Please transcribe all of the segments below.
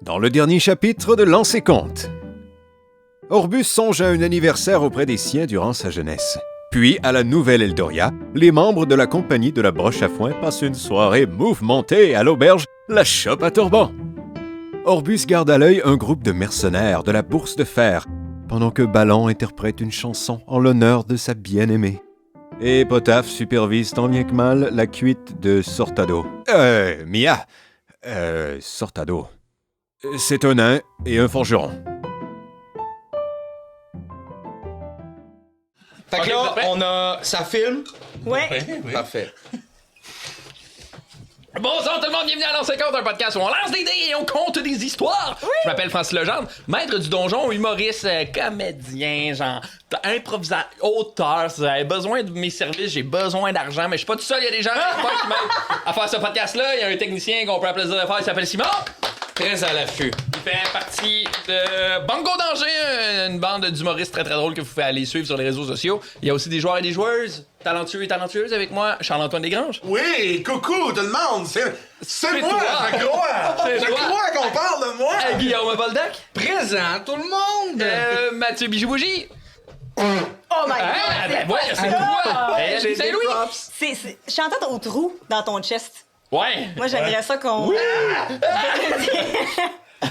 Dans le dernier chapitre de Lancer Compte, Orbus songe à un anniversaire auprès des siens durant sa jeunesse. Puis, à la Nouvelle Eldoria, les membres de la compagnie de la broche à foin passent une soirée mouvementée à l'auberge La Chope à Turban. Orbus garde à l'œil un groupe de mercenaires de la Bourse de Fer, pendant que Ballon interprète une chanson en l'honneur de sa bien-aimée. Et Potaf supervise tant bien que mal la cuite de Sortado. Mia. Sortado. C'est un nain et un forgeron. Fait que là, on a... Ça filme? Ouais. Oui. Parfait. Bonsoir tout le monde, bienvenue à Lancer Compte, un podcast où on lance des dés et on compte des histoires. Oui. Je m'appelle Francis Legendre, maître du donjon, humoriste, comédien, genre improvisateur, auteur. Si vous avez besoin de mes services, j'ai besoin d'argent, mais je suis pas tout seul, il y a des gens qui m'aident à faire ce podcast-là. Il y a un technicien qu'on peut appeler de faire, il s'appelle Simon. Très à l'affût. Il fait partie de Bongo Danger, une bande d'humoristes très très drôle que vous pouvez aller suivre sur les réseaux sociaux. Il y a aussi des joueurs et des joueuses talentueux et talentueuses avec moi, Charles-Antoine Desgranges. Oui, coucou tout le monde, c'est moi, toi. je crois qu'on parle de moi. Guillaume Boldac. Présent, tout le monde. Mathieu Bijoubougie. Oh my god! Ben ouais, c'est toi. J'ai C'est des Louis. props. Je suis en tête au trou dans ton chest. Ouais. Moi, j'aimerais ça qu'on... Oui.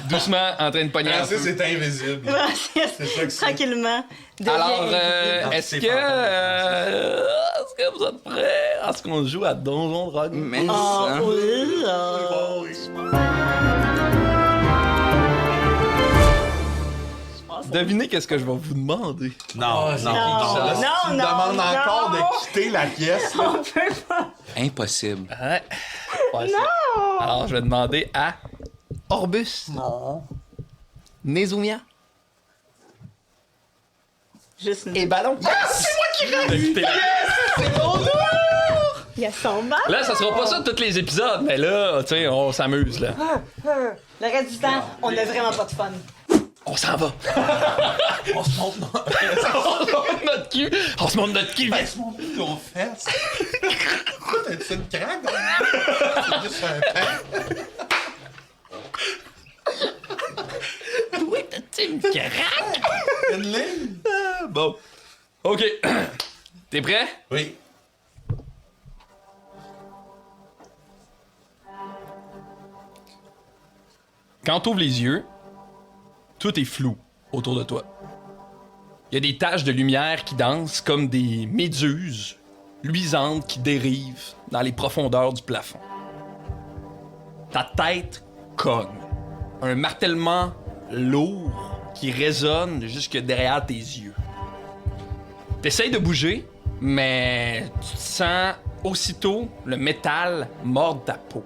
Doucement, en train de pogner un Francis peu. est invisible. C'est ça que c'est. Tranquillement. Alors, deviens est-ce c'est que vous êtes prêts à ce qu'on joue à Donjon Dragon? Mais Oh, ça... oui, Devinez qu'est-ce que je vais vous demander. Non, Oh, non, c'est non. Non, Si tu me non, demandes non. encore de quitter la pièce, là. On peut pas. Impossible. Ouais. Non! Alors, je vais demander à Orbus. Non. Nezumia. Juste une... Et Ballon. C'est moi qui rêve! Il y a son bas. Là, ça sera pas ça tous les épisodes, mais là, tu sais, on s'amuse, là. Le reste du temps, on a vraiment pas de fun. On s'en va. On se montre dans On se monte notre cul. On se monte notre cul. Ben, se montre nos fesses. Pourquoi t'as-tu une craque? C'est juste un pain. Oui, t'as-tu une craque? Une ligne? Bon. OK. T'es prêt? Oui. Quand t'ouvres les yeux, tout est flou autour de toi. Il y a des taches de lumière qui dansent comme des méduses luisantes qui dérivent dans les profondeurs du plafond. Ta tête cogne. Un martèlement lourd qui résonne jusque derrière tes yeux. T'essayes de bouger, mais tu te sens aussitôt le métal mordre ta peau.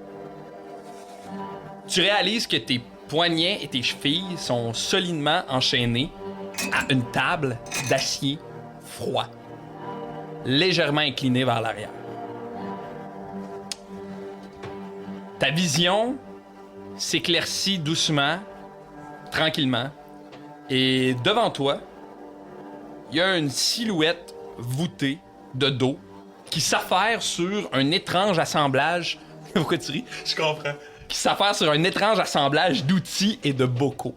Tu réalises que tes poignets et tes chevilles sont solidement enchaînés à une table d'acier froid, légèrement inclinée vers l'arrière. Ta vision s'éclaircit doucement, tranquillement, et devant toi, il y a une silhouette voûtée de dos qui s'affaire sur un étrange assemblage. Pourquoi tu ris? Je comprends. Qui s'affaire sur un étrange assemblage d'outils et de bocaux.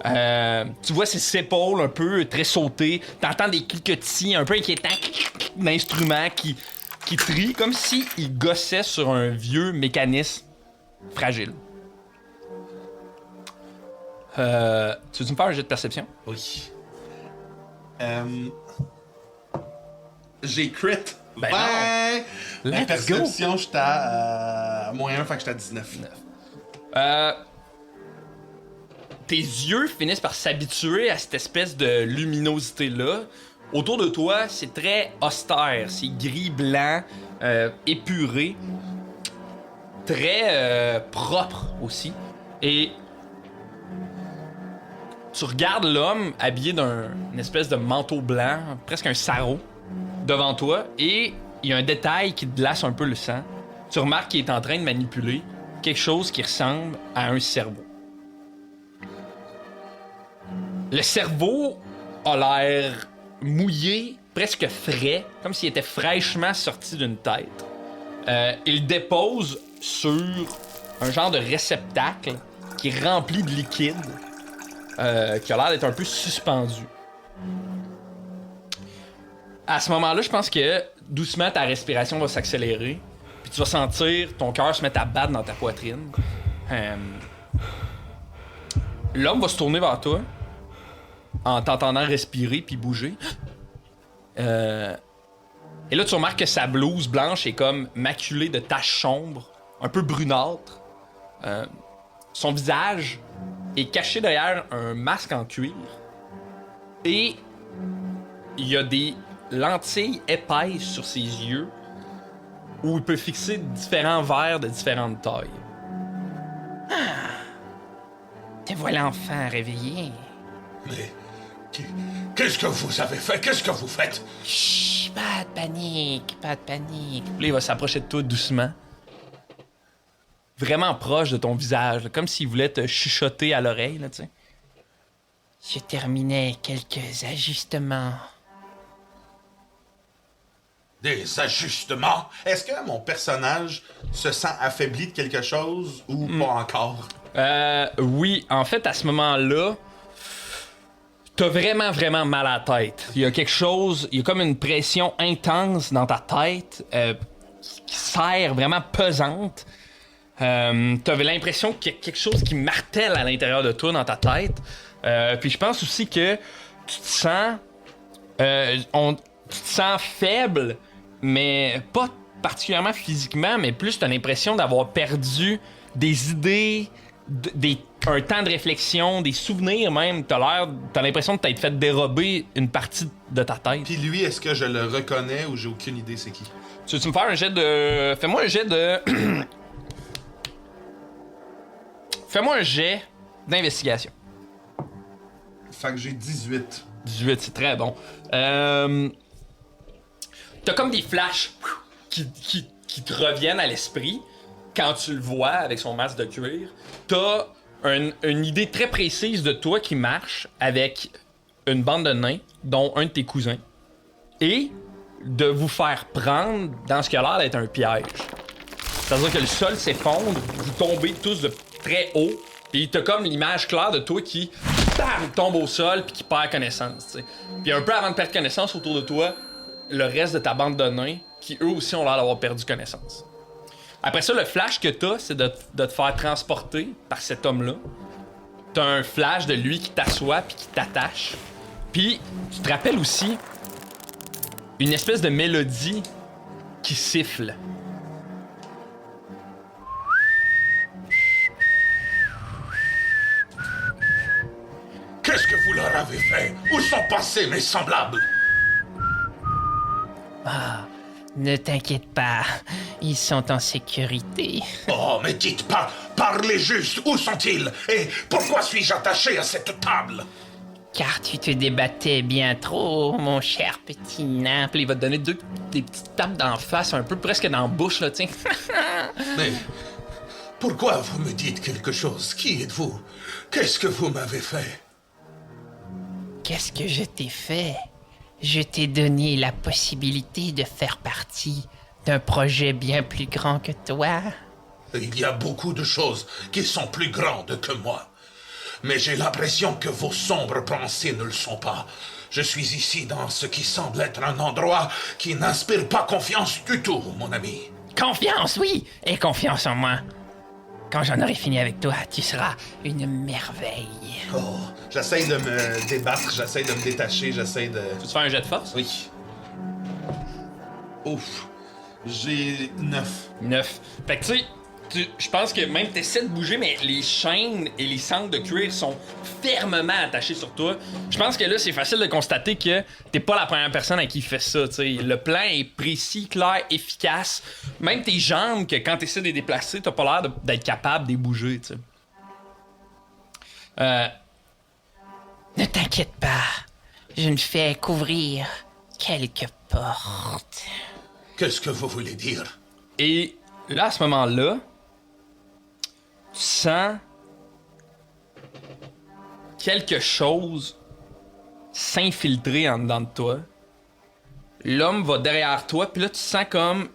Tu vois ses épaules un peu tressautées, t'entends des cliquetis un peu inquiétants d'instruments qui trient comme s'il gossait sur un vieux mécanisme fragile. Tu veux-tu me faire un jet de perception? Oui. J'ai crit. Ben La Let's perception, j'étais à -1, fait que j'étais à 19. Tes yeux finissent par s'habituer à cette espèce de luminosité-là. Autour de toi, c'est très austère. C'est gris-blanc, épuré. Très propre aussi. Et tu regardes l'homme habillé d'une espèce de manteau blanc, presque un sarrau, devant toi. Et il y a un détail qui te glace un peu le sang. Tu remarques qu'il est en train de manipuler quelque chose qui ressemble à un cerveau. Le cerveau a l'air mouillé, presque frais, comme s'il était fraîchement sorti d'une tête. Il dépose sur un genre de réceptacle qui qui est rempli de liquide, qui a l'air d'être un peu suspendu. À ce moment-là, je pense que doucement ta respiration va s'accélérer, puis tu vas sentir ton cœur se mettre à battre dans ta poitrine. L'homme va se tourner vers toi en t'entendant respirer puis bouger. Et là, tu remarques que sa blouse blanche est comme maculée de taches sombres, un peu brunâtres. Son visage est caché derrière un masque en cuir. Et il y a des lentilles épaisses sur ses yeux où il peut fixer différents verres de différentes tailles. Te voilà enfin réveillé. Mais qu'est-ce que vous avez fait? Qu'est-ce que vous faites? Chut, pas de panique, pas de panique. Puis là, il va s'approcher de toi doucement. Vraiment proche de ton visage, là, comme s'il voulait te chuchoter à l'oreille, là, tu sais. Je terminais quelques ajustements. Des ajustements? Est-ce que mon personnage se sent affaibli de quelque chose ou pas encore? Oui, en fait, à ce moment-là, t'as vraiment, vraiment mal à la tête. Il y a quelque chose, il y a comme une pression intense dans ta tête qui serre vraiment pesante. T'avais l'impression qu'il y a quelque chose qui martèle à l'intérieur de toi dans ta tête. Puis je pense aussi que tu te sens... tu te sens faible, mais pas particulièrement physiquement, mais plus t'as l'impression d'avoir perdu des idées, un temps de réflexion, des souvenirs même. T'as l'impression de t'être fait dérober une partie de ta tête. Puis lui, est-ce que je le reconnais ou j'ai aucune idée c'est qui? Tu veux-tu me faire un jet de... Fais-moi un jet de... Fais-moi un jet d'investigation. Fait que j'ai 18. 18, c'est très bon. T'as comme des flashs qui te reviennent à l'esprit quand tu le vois avec son masque de cuir. T'as une idée très précise de toi qui marche avec une bande de nains, dont un de tes cousins, et de vous faire prendre dans ce qui a l'air d'être un piège. C'est-à-dire que le sol s'effondre, vous tombez tous de très haut, puis t'as comme l'image claire de toi qui bam, tombe au sol puis qui perd connaissance. T'sais. Puis un peu avant de perdre connaissance autour de toi, le reste de ta bande de nains qui eux aussi ont l'air d'avoir perdu connaissance. Après ça, le flash que t'as, c'est de te faire transporter par cet homme-là. T'as un flash de lui qui t'assoit puis qui t'attache. Puis tu te rappelles aussi une espèce de mélodie qui siffle. Qu'est-ce que vous leur avez fait? Où sont passés mes semblables? Ne t'inquiète pas, ils sont en sécurité. Oh, mais dites pas, parlez juste, où sont-ils? Et pourquoi suis-je attaché à cette table? Car tu te débattais bien trop, mon cher petit nain. Puis il va te donner des petites tapes d'en face, un peu presque dans la bouche, là, tiens. Mais pourquoi vous me dites quelque chose? Qui êtes-vous? Qu'est-ce que vous m'avez fait? Qu'est-ce que je t'ai fait? Je t'ai donné la possibilité de faire partie d'un projet bien plus grand que toi. Il y a beaucoup de choses qui sont plus grandes que moi. Mais j'ai l'impression que vos sombres pensées ne le sont pas. Je suis ici dans ce qui semble être un endroit qui n'inspire pas confiance du tout, mon ami. Confiance, oui, et confiance en moi. Quand j'en aurai fini avec toi, tu seras une merveille. Oh, j'essaie de me débattre, j'essaie de me détacher, j'essaie de... Tu veux te faire un jet de force? Oui. Ouf. J'ai 9. 9. Fait que tu sais, je pense que même t'essaies de bouger, mais les chaînes et les sangles de cuir sont fermement attachées sur toi. Je pense que là, c'est facile de constater que t'es pas la première personne à qui il fait ça, tu sais. Le plan est précis, clair, efficace. Même tes jambes, que quand t'essaies de les déplacer, t'as pas l'air d'être capable de les bouger, tu sais. Ne t'inquiète pas, je me fais couvrir quelques portes. Qu'est-ce que vous voulez dire? Et là, à ce moment-là, tu sens quelque chose s'infiltrer en dedans de toi. L'homme va derrière toi, puis là, tu sens comme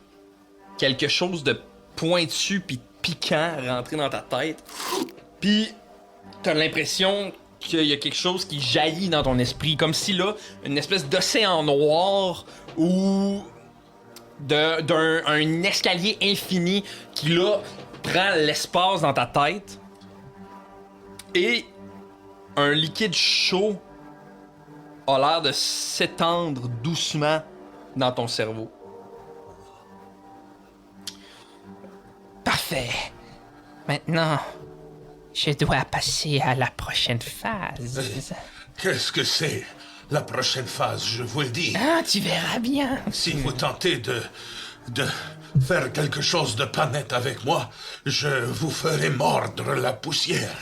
quelque chose de pointu puis piquant rentrer dans ta tête. Puis t'as l'impression qu'il y a quelque chose qui jaillit dans ton esprit, comme si là, une espèce d'océan noir ou d'un escalier infini qui là prend l'espace dans ta tête et un liquide chaud a l'air de s'étendre doucement dans ton cerveau. Parfait. Maintenant, je dois passer à la prochaine phase. Qu'est-ce que c'est? La prochaine phase, je vous le dis. Ah, tu verras bien. Si vous tentez de faire quelque chose de pas net avec moi, je vous ferai mordre la poussière.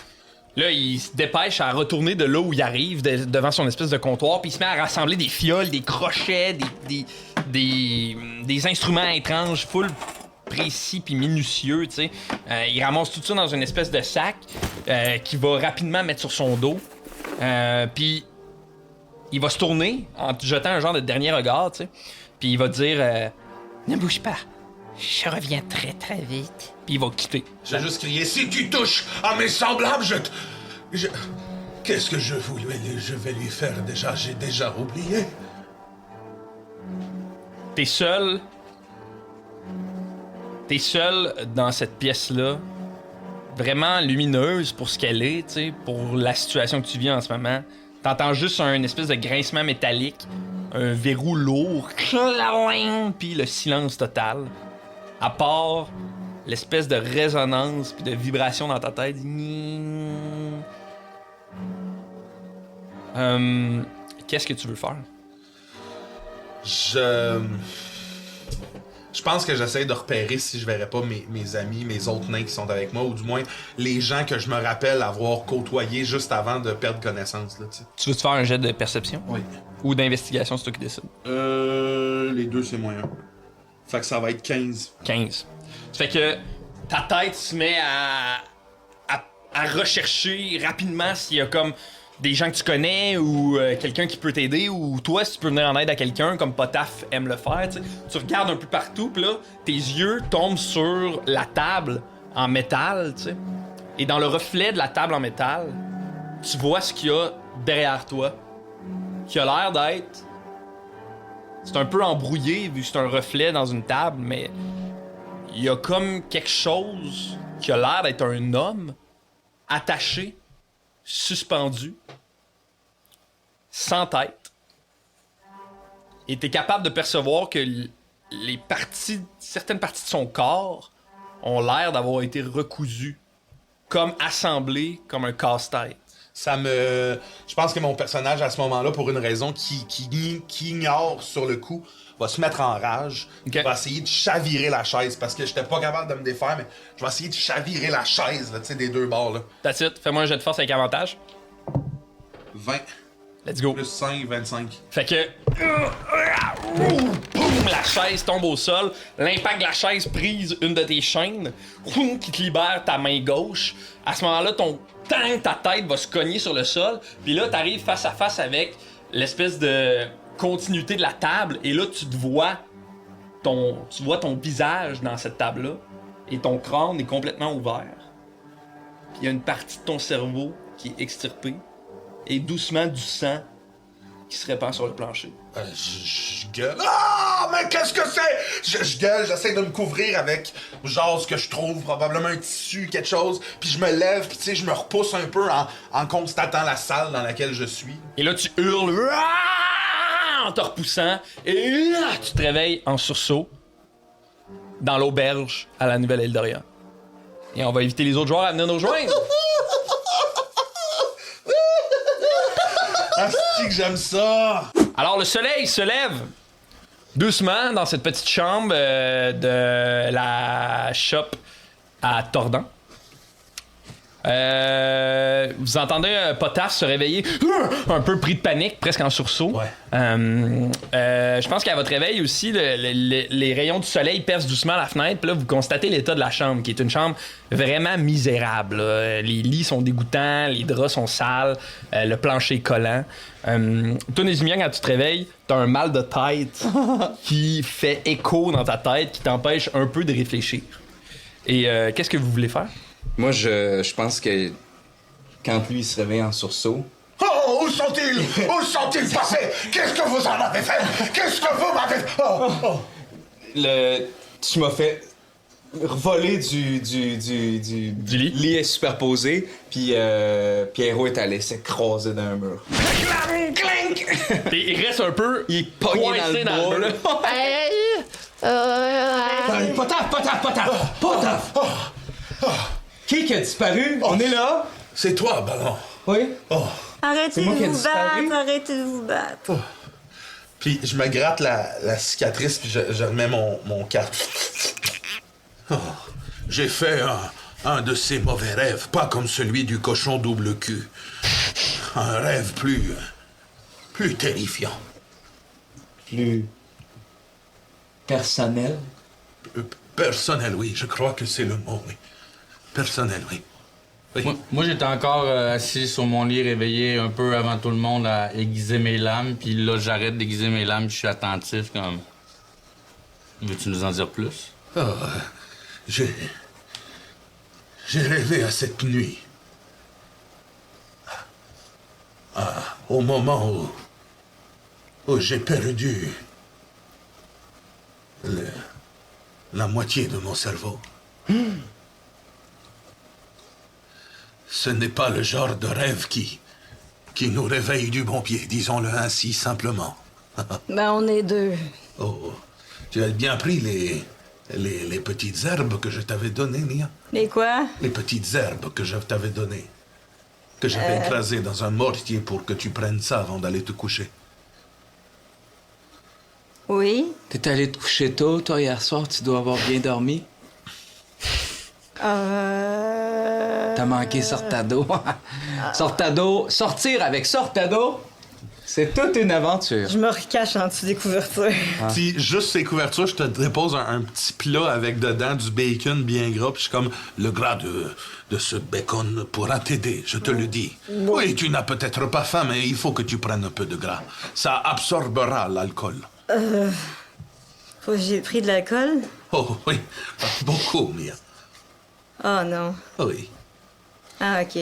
Là, il se dépêche à retourner de là où il arrive, devant son espèce de comptoir, puis il se met à rassembler des fioles, des crochets, des instruments étranges, full précis puis minutieux, tu sais. Il ramasse tout ça dans une espèce de sac qu'il va rapidement mettre sur son dos. Puis il va se tourner en te jetant un genre de dernier regard, tu sais. Puis il va dire Ne bouge pas. Je reviens très très vite. puis il va quitter. J'ai juste crié, si tu touches à mes semblables, Qu'est-ce que je vais lui faire déjà? J'ai déjà oublié. T'es seul dans cette pièce-là, vraiment lumineuse pour ce qu'elle est, tu sais, pour la situation que tu vis en ce moment. T'entends juste un espèce de grincement métallique, un verrou lourd, puis le silence total. À part l'espèce de résonance puis de vibration dans ta tête. Qu'est-ce que tu veux faire? Je pense que j'essaie de repérer si je verrais pas mes amis, mes autres nains qui sont avec moi, ou du moins les gens que je me rappelle avoir côtoyés juste avant de perdre connaissance. Là, tu sais. Tu veux-tu faire un jet de perception? Oui. Ou d'investigation, c'est toi qui décides? Les deux, c'est moyen. Fait que ça va être 15. 15. Ça fait que ta tête se met à rechercher rapidement s'il y a comme des gens que tu connais ou quelqu'un qui peut t'aider ou toi si tu peux venir en aide à quelqu'un comme Potaf aime le faire. T'sais. Tu regardes un peu partout pis là tes yeux tombent sur la table en métal, tu sais. Et dans le reflet de la table en métal, tu vois ce qu'il y a derrière toi, qui a l'air d'être... C'est un peu embrouillé vu que c'est un reflet dans une table, mais il y a comme quelque chose qui a l'air d'être un homme attaché, suspendu, sans tête. Et t'es capable de percevoir que certaines parties de son corps ont l'air d'avoir été recousues, comme assemblées comme un casse-tête. Je pense que mon personnage, à ce moment-là, pour une raison qui ignore sur le coup, va se mettre en rage. Okay. Va essayer de chavirer la chaise, parce que j'étais pas capable de me défaire, mais je vais essayer de chavirer la chaise, là, tu sais, des deux bords, là. That's it. Fais-moi un jet de force avec avantage. 20. Let's go. Plus 5, 25. Fait que... Boum! La chaise tombe au sol. L'impact de la chaise prise une de tes chaînes qui te libère ta main gauche. À ce moment-là, ta tête va se cogner sur le sol. Puis là, t'arrives face à face avec l'espèce de continuité de la table. Et là, tu vois ton visage dans cette table-là. Et ton crâne est complètement ouvert. Puis il y a une partie de ton cerveau qui est extirpée. Et doucement, du sang qui se répand sur le plancher. Je gueule. Ah, mais qu'est-ce que c'est? Je gueule, j'essaie de me couvrir avec genre ce que je trouve, probablement un tissu, quelque chose. Puis je me lève, puis tu sais, je me repousse un peu en constatant la salle dans laquelle je suis. Et là, tu hurles en te repoussant. Et là, tu te réveilles en sursaut dans l'auberge à la Nouvelle Eldoria. Et on va éviter les autres joueurs à venir nous rejoindre. Ah, c'est que j'aime ça! Alors, le soleil se lève doucement dans cette petite chambre de la shop à Tordan. Vous entendez Potaf se réveiller un peu pris de panique, presque en sursaut. Ouais. Je pense qu'à votre réveil aussi, les rayons du soleil percent doucement la fenêtre. Puis là, vous constatez l'état de la chambre, qui est une chambre vraiment misérable. Là. Les lits sont dégoûtants, les draps sont sales, le plancher est collant. Toi, Nézimia, quand tu te réveilles, t'as un mal de tête qui fait écho dans ta tête, qui t'empêche un peu de réfléchir. Et qu'est-ce que vous voulez faire? Moi, je pense que quand lui il se réveille en sursaut. Oh, où sont-ils? Où sont-ils passés? Qu'est-ce que vous en avez fait? Qu'est-ce que vous m'avez fait? Oh. Tu m'as fait voler du lit est superposé, puis Pierrot est allé s'écraser dans un mur. Et il reste un peu Il est pogné coincé dans le bras, là. Potaf! Qui a disparu? On est là? C'est toi, Ballon. Oui? Oh. C'est moi qui ai disparu? arrêtez de vous battre. Puis je me gratte la cicatrice, puis je remets mon casque. Oh, j'ai fait un de ces mauvais rêves, pas comme celui du cochon double cul. Un rêve plus terrifiant. Plus personnel? Personnel, oui, je crois que c'est le mot, oui. Personnel, oui. Oui. Moi, j'étais encore assis sur mon lit, réveillé un peu avant tout le monde à aiguiser mes lames. Puis là, j'arrête d'aiguiser mes lames, je suis attentif comme... Veux-tu nous en dire plus? Oh, j'ai rêvé à cette nuit. Au moment où j'ai perdu la moitié de mon cerveau. Ce n'est pas le genre de rêve qui nous réveille du bon pied, disons-le ainsi simplement. Ben, on est deux. Oh, tu as bien pris les petites herbes que je t'avais données, Nia? Mais quoi? Les petites herbes que je t'avais données. Que j'avais écrasées dans un mortier pour que tu prennes ça avant d'aller te coucher. Oui? T'es allé te coucher tôt, toi, hier soir, tu dois avoir bien dormi. T'as manqué Sortado. Sortir avec Sortado, c'est toute une aventure. Je me recache en dessous des couvertures. Si juste ces couvertures, je te dépose un petit plat avec dedans du bacon bien gras, puis je suis comme Le gras de ce bacon pourra t'aider, je te le dis. Oui, tu n'as peut-être pas faim, mais il faut que tu prennes un peu de gras. Ça absorbera l'alcool. Faut que j'ai pris de l'alcool? Oh oui, beaucoup, Mia. Oh non. Oui. Ah, OK.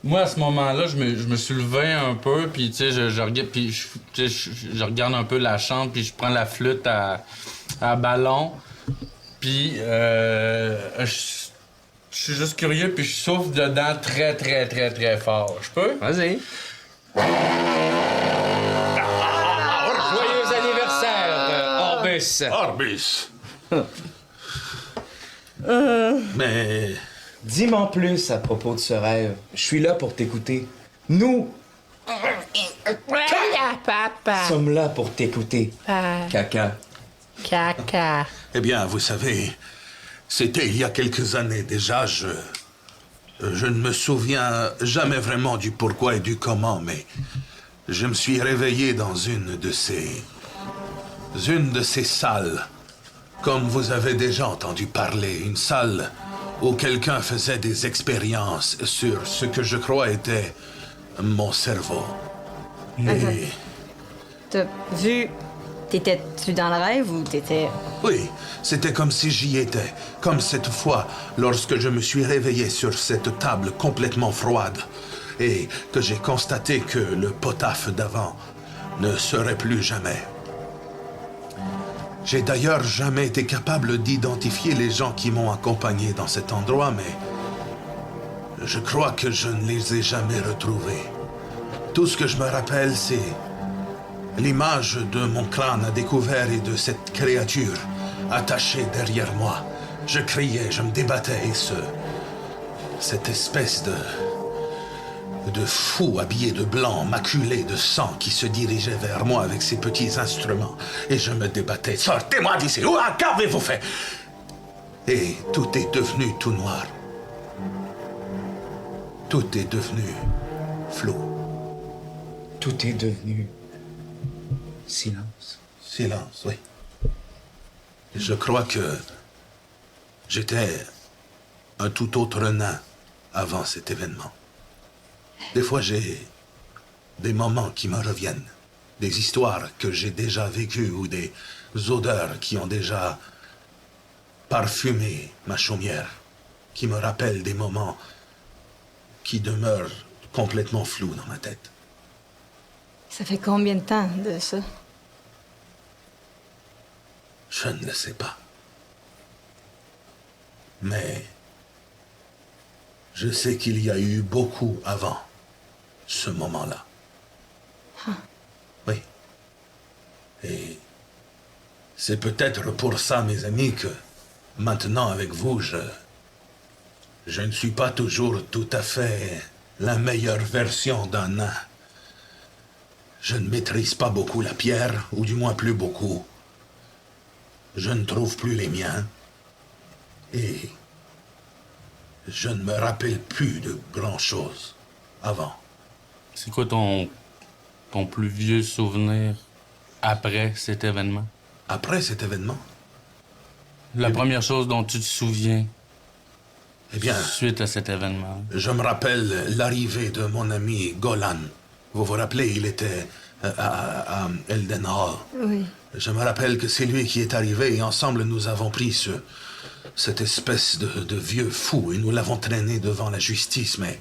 Moi, à ce moment-là, je me suis levé un peu, puis tu sais, je regarde, puis je regarde un peu la chambre, puis je prends la flûte à ballon, puis je suis juste curieux, puis je souffle dedans très, très, très, très fort. Je peux? Vas-y. Joyeux anniversaire, Orbus. Orbus. Mais Dis-moi plus à propos de ce rêve. Je suis là pour t'écouter. Nous Papa. sommes là pour t'écouter. Caca. Caca. eh bien, vous savez, c'était il y a quelques années déjà. Je ne me souviens jamais vraiment du pourquoi et du comment, mais je me suis réveillé dans une de ces salles, comme vous avez déjà entendu parler, une salle où quelqu'un faisait des expériences sur ce que je crois était mon cerveau. Et T'as vu... T'étais-tu dans le rêve ou t'étais... oui, c'était comme si j'y étais, comme cette fois lorsque je me suis réveillé sur cette table complètement froide et que j'ai constaté que le potaf d'avant ne serait plus jamais. J'ai d'ailleurs jamais été capable d'identifier les gens qui m'ont accompagné dans cet endroit, mais je crois que je ne les ai jamais retrouvés. Tout ce que je me rappelle, c'est l'image de mon crâne à découvert et de cette créature attachée derrière moi. Je criais, je me débattais et cette espèce de fou habillé de blanc, maculé de sang qui se dirigeait vers moi avec ses petits instruments. Et je me débattais. Sortez-moi d'ici! Qu'avez-vous fait? Et tout est devenu tout noir. Tout est devenu flou. Tout est devenu silence. Silence, oui. Je crois que j'étais un tout autre nain avant cet événement. Des fois, j'ai des moments qui me reviennent, des histoires que j'ai déjà vécues ou des odeurs qui ont déjà parfumé ma chaumière, qui me rappellent des moments qui demeurent complètement flou dans ma tête. Ça fait combien de temps de ça? Je ne le sais pas. Mais je sais qu'il y a eu beaucoup avant ce moment-là. Oui. Et c'est peut-être pour ça, mes amis, que maintenant, avec vous, je ne suis pas toujours tout à fait la meilleure version d'un nain. Je ne maîtrise pas beaucoup la pierre, ou du moins plus beaucoup. Je ne trouve plus les miens. Et je ne me rappelle plus de grand-chose avant. C'est quoi ton plus vieux souvenir après cet événement? Après cet événement? La première chose dont tu te souviens Eh bien, suite à cet événement? je me rappelle l'arrivée de mon ami Golan. Vous vous rappelez, il était à Elden Hall. Oui. Je me rappelle que c'est lui qui est arrivé et ensemble nous avons pris cette espèce de vieux fou et nous l'avons traîné devant la justice, mais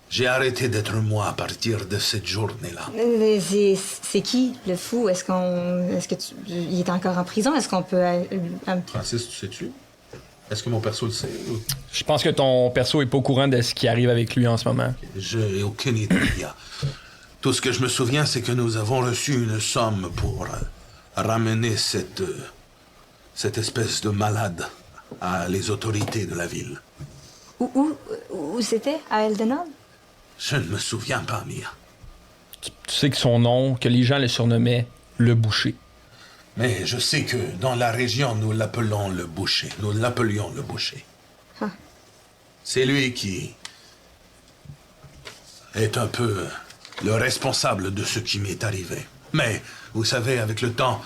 j'ai arrêté d'être moi à partir de cette journée-là. Mais c'est qui, le fou? Il est encore en prison? Est-ce qu'on peut... Francis, tu sais-tu? Est-ce que mon perso le sait? Je pense que ton perso est pas au courant de ce qui arrive avec lui en ce moment. Je n'ai aucune idée. Tout ce que je me souviens, c'est que nous avons reçu une somme pour ramener cette espèce de malade à les autorités de la ville. Où c'était? À Eldenhall? Je ne me souviens pas, Mia. Tu sais que son nom, que les gens le surnommaient le boucher. Mais je sais que dans la région, nous l'appelions le boucher. Nous l'appelions le boucher. Huh. C'est lui qui est un peu le responsable de ce qui m'est arrivé. Mais, vous savez, avec le temps,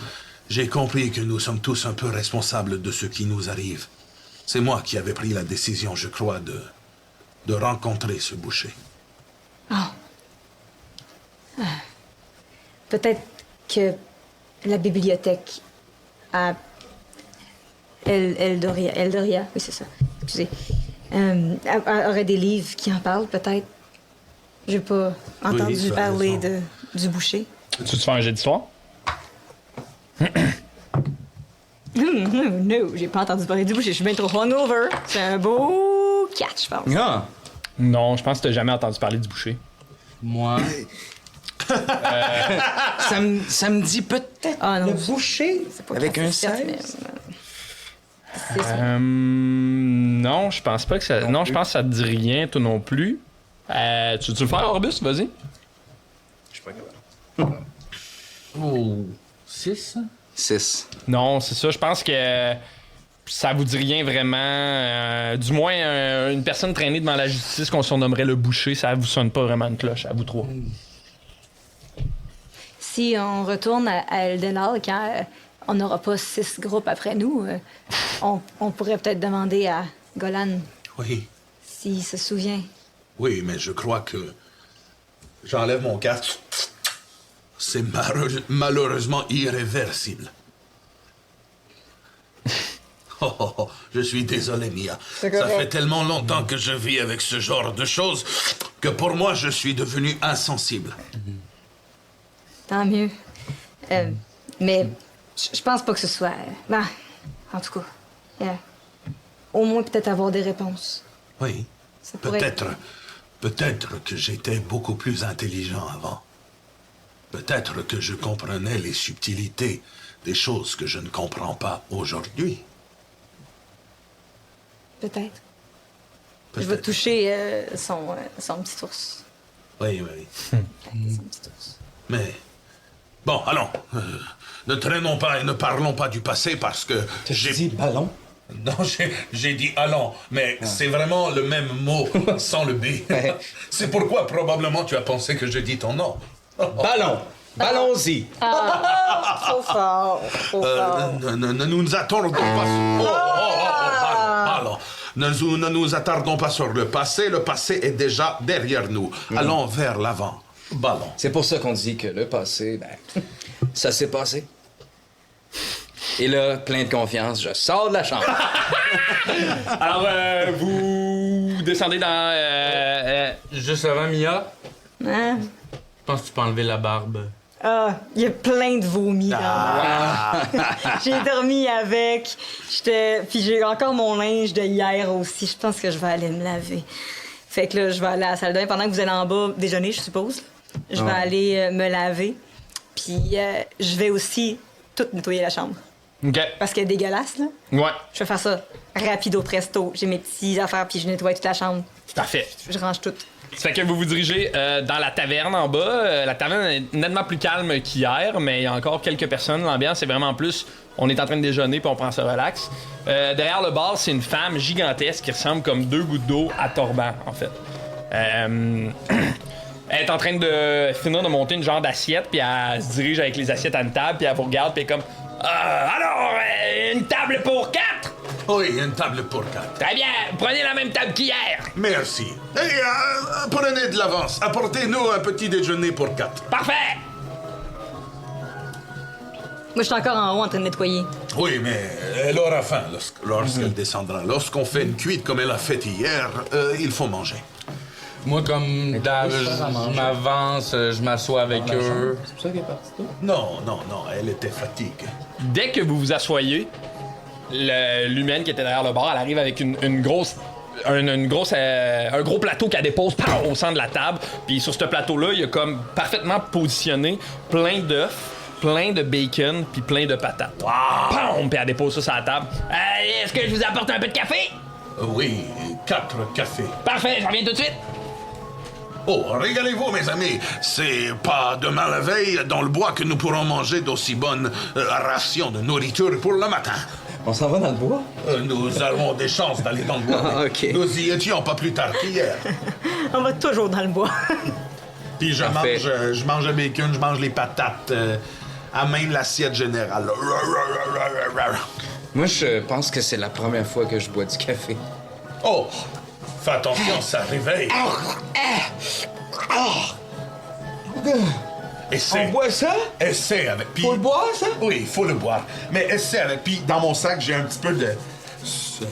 j'ai compris que nous sommes tous un peu responsables de ce qui nous arrive. C'est moi qui avais pris la décision, je crois, de rencontrer ce boucher. Oh. Peut-être que la bibliothèque à Eldoria, oui c'est ça, excusez, aurait des livres qui en parlent peut-être. J'ai pas entendu tu as parler raison. du boucher. Tu te fais un jet d'histoire? No, j'ai pas entendu parler du boucher, je suis bien trop hungover. C'est un beau catch, je pense. Ah! Non, je pense que t'as jamais entendu parler du boucher. Moi, Ça me dit peut-être Ah, non, le boucher C'est pas avec un classique, 16. mais, c'est ça. Non, je pense pas que ça. Non, je pense que ça te dit rien, toi non plus. Tu veux le faire, Orbus? Vas-y. Je suis pas capable. oh, 6? 6. Non, c'est ça. Je pense que ça vous dit rien vraiment. Du moins, une personne traînée devant la justice qu'on surnommerait le boucher, ça vous sonne pas vraiment de cloche, à vous trois. Si on retourne à Eldenhall, quand on n'aura pas 6 groupes après nous, on pourrait peut-être demander à Golan Oui, s'il se souvient. oui, mais je crois que j'enlève mon casque. C'est malheureusement irréversible. Oh, je suis désolé, Mia. Ça fait tellement longtemps que je vis avec ce genre de choses que pour moi, je suis devenu insensible. Tant mieux. Mais je pense pas que ce soit... Ben, en tout cas, au moins peut-être avoir des réponses. Oui, Ça pourrait peut-être que j'étais beaucoup plus intelligent avant. Peut-être que je comprenais les subtilités des choses que je ne comprends pas aujourd'hui. Peut-être. Je vais Peut-être. toucher son petit ours. Oui. Son petit ours. Mais, bon, allons. Ne traînons pas et ne parlons pas du passé parce que J'ai dit ballon. Non, j'ai dit allons, mais c'est vraiment le même mot, sans le B. Ouais. C'est pourquoi probablement tu as pensé que je dis ton nom. Ballon. Ballons-y. Trop fort. Trop fort. Ne nous attardons pas sur... Allons. Ne nous attardons pas sur le passé est déjà derrière nous. Allons vers l'avant. Ballon. C'est pour ça qu'on dit que le passé, ben, ça s'est passé. Et là, plein de confiance, je sors de la chambre. Alors, vous vous descendez dans... Juste avant Mia, Hein? je pense que tu peux enlever la barbe. Ah, il y a plein de vomi dans ma J'ai dormi avec. Puis j'ai encore mon linge de hier aussi. Je pense que je vais aller me laver. Fait que là, je vais aller à la salle de bain pendant que vous allez en bas déjeuner, je suppose. Je vais aller me laver. Puis je vais aussi tout nettoyer la chambre. OK. Parce qu'elle est dégueulasse, là. Ouais, Je vais faire ça rapido presto. J'ai mes petites affaires, puis je nettoie toute la chambre. parfait. Je range tout. Ça fait que vous vous dirigez dans la taverne en bas. La taverne est nettement plus calme qu'hier, mais il y a encore quelques personnes. L'ambiance est vraiment plus... On est en train de déjeuner, puis on prend ça relax. Derrière le bar, c'est une femme gigantesque qui ressemble comme 2 gouttes d'eau à Torban, en fait. Elle est en train de finir de monter une genre d'assiette, puis elle se dirige avec les assiettes à une table, puis elle vous regarde, puis elle est comme... alors, une table pour 4? Oui, une table pour 4. Très bien, prenez la même table qu'hier. Merci. Et prenez de l'avance. Apportez-nous un petit déjeuner pour 4. Parfait. Moi, je suis encore en haut en train de nettoyer. Oui, mais elle aura faim lorsqu'elle descendra. Lorsqu'on fait une cuite comme elle a faite hier, il faut manger. Moi, comme d'hab, je m'avance, je m'assois avec eux. C'est pour ça qu'elle est partie tôt? Non, elle était fatiguée. Dès que vous vous asseyez, l'humaine qui était derrière le bar, elle arrive avec un gros plateau qu'elle dépose au centre de la table. Puis sur ce plateau-là, il y a comme parfaitement positionné plein d'œufs, plein de bacon, puis plein de patates. Wow! Puis elle dépose ça sur la table. Est-ce que je vous apporte un peu de café? Oui, 4 cafés. Parfait, je reviens tout de suite. Oh, régalez-vous, mes amis. C'est pas demain la veille dans le bois que nous pourrons manger d'aussi bonnes rations de nourriture pour le matin. On s'en va dans le bois? Nous avons des chances d'aller dans le bois. Ah, OK. Nous y étions pas plus tard qu'hier. On va toujours dans le bois. Puis je mange le bacon, je mange les patates à même l'assiette générale. Moi, je pense que c'est la première fois que je bois du café. Oh, fais attention, ça réveille. Essaie. On boit ça? Essaie avec. Puis, Faut le boire, ça? oui, il faut le boire. Mais essaie avec. Puis dans mon sac, j'ai un petit peu de.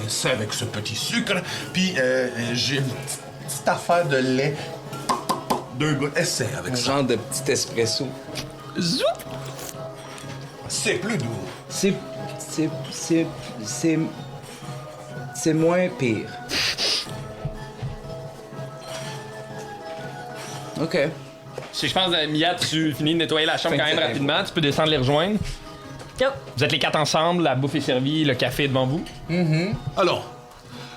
Essaie avec ce petit sucre. Puis j'ai une petite affaire de lait. 2 gouttes. Essaie avec Un ça. genre de petit espresso. Zoup! C'est plus doux. C'est moins pire. OK. Si je pense, Mia, tu finis de nettoyer la chambre quand même rapidement. Tu peux descendre les rejoindre. Yep. Vous êtes les 4 ensemble, la bouffe est servie, le café est devant vous. Allons.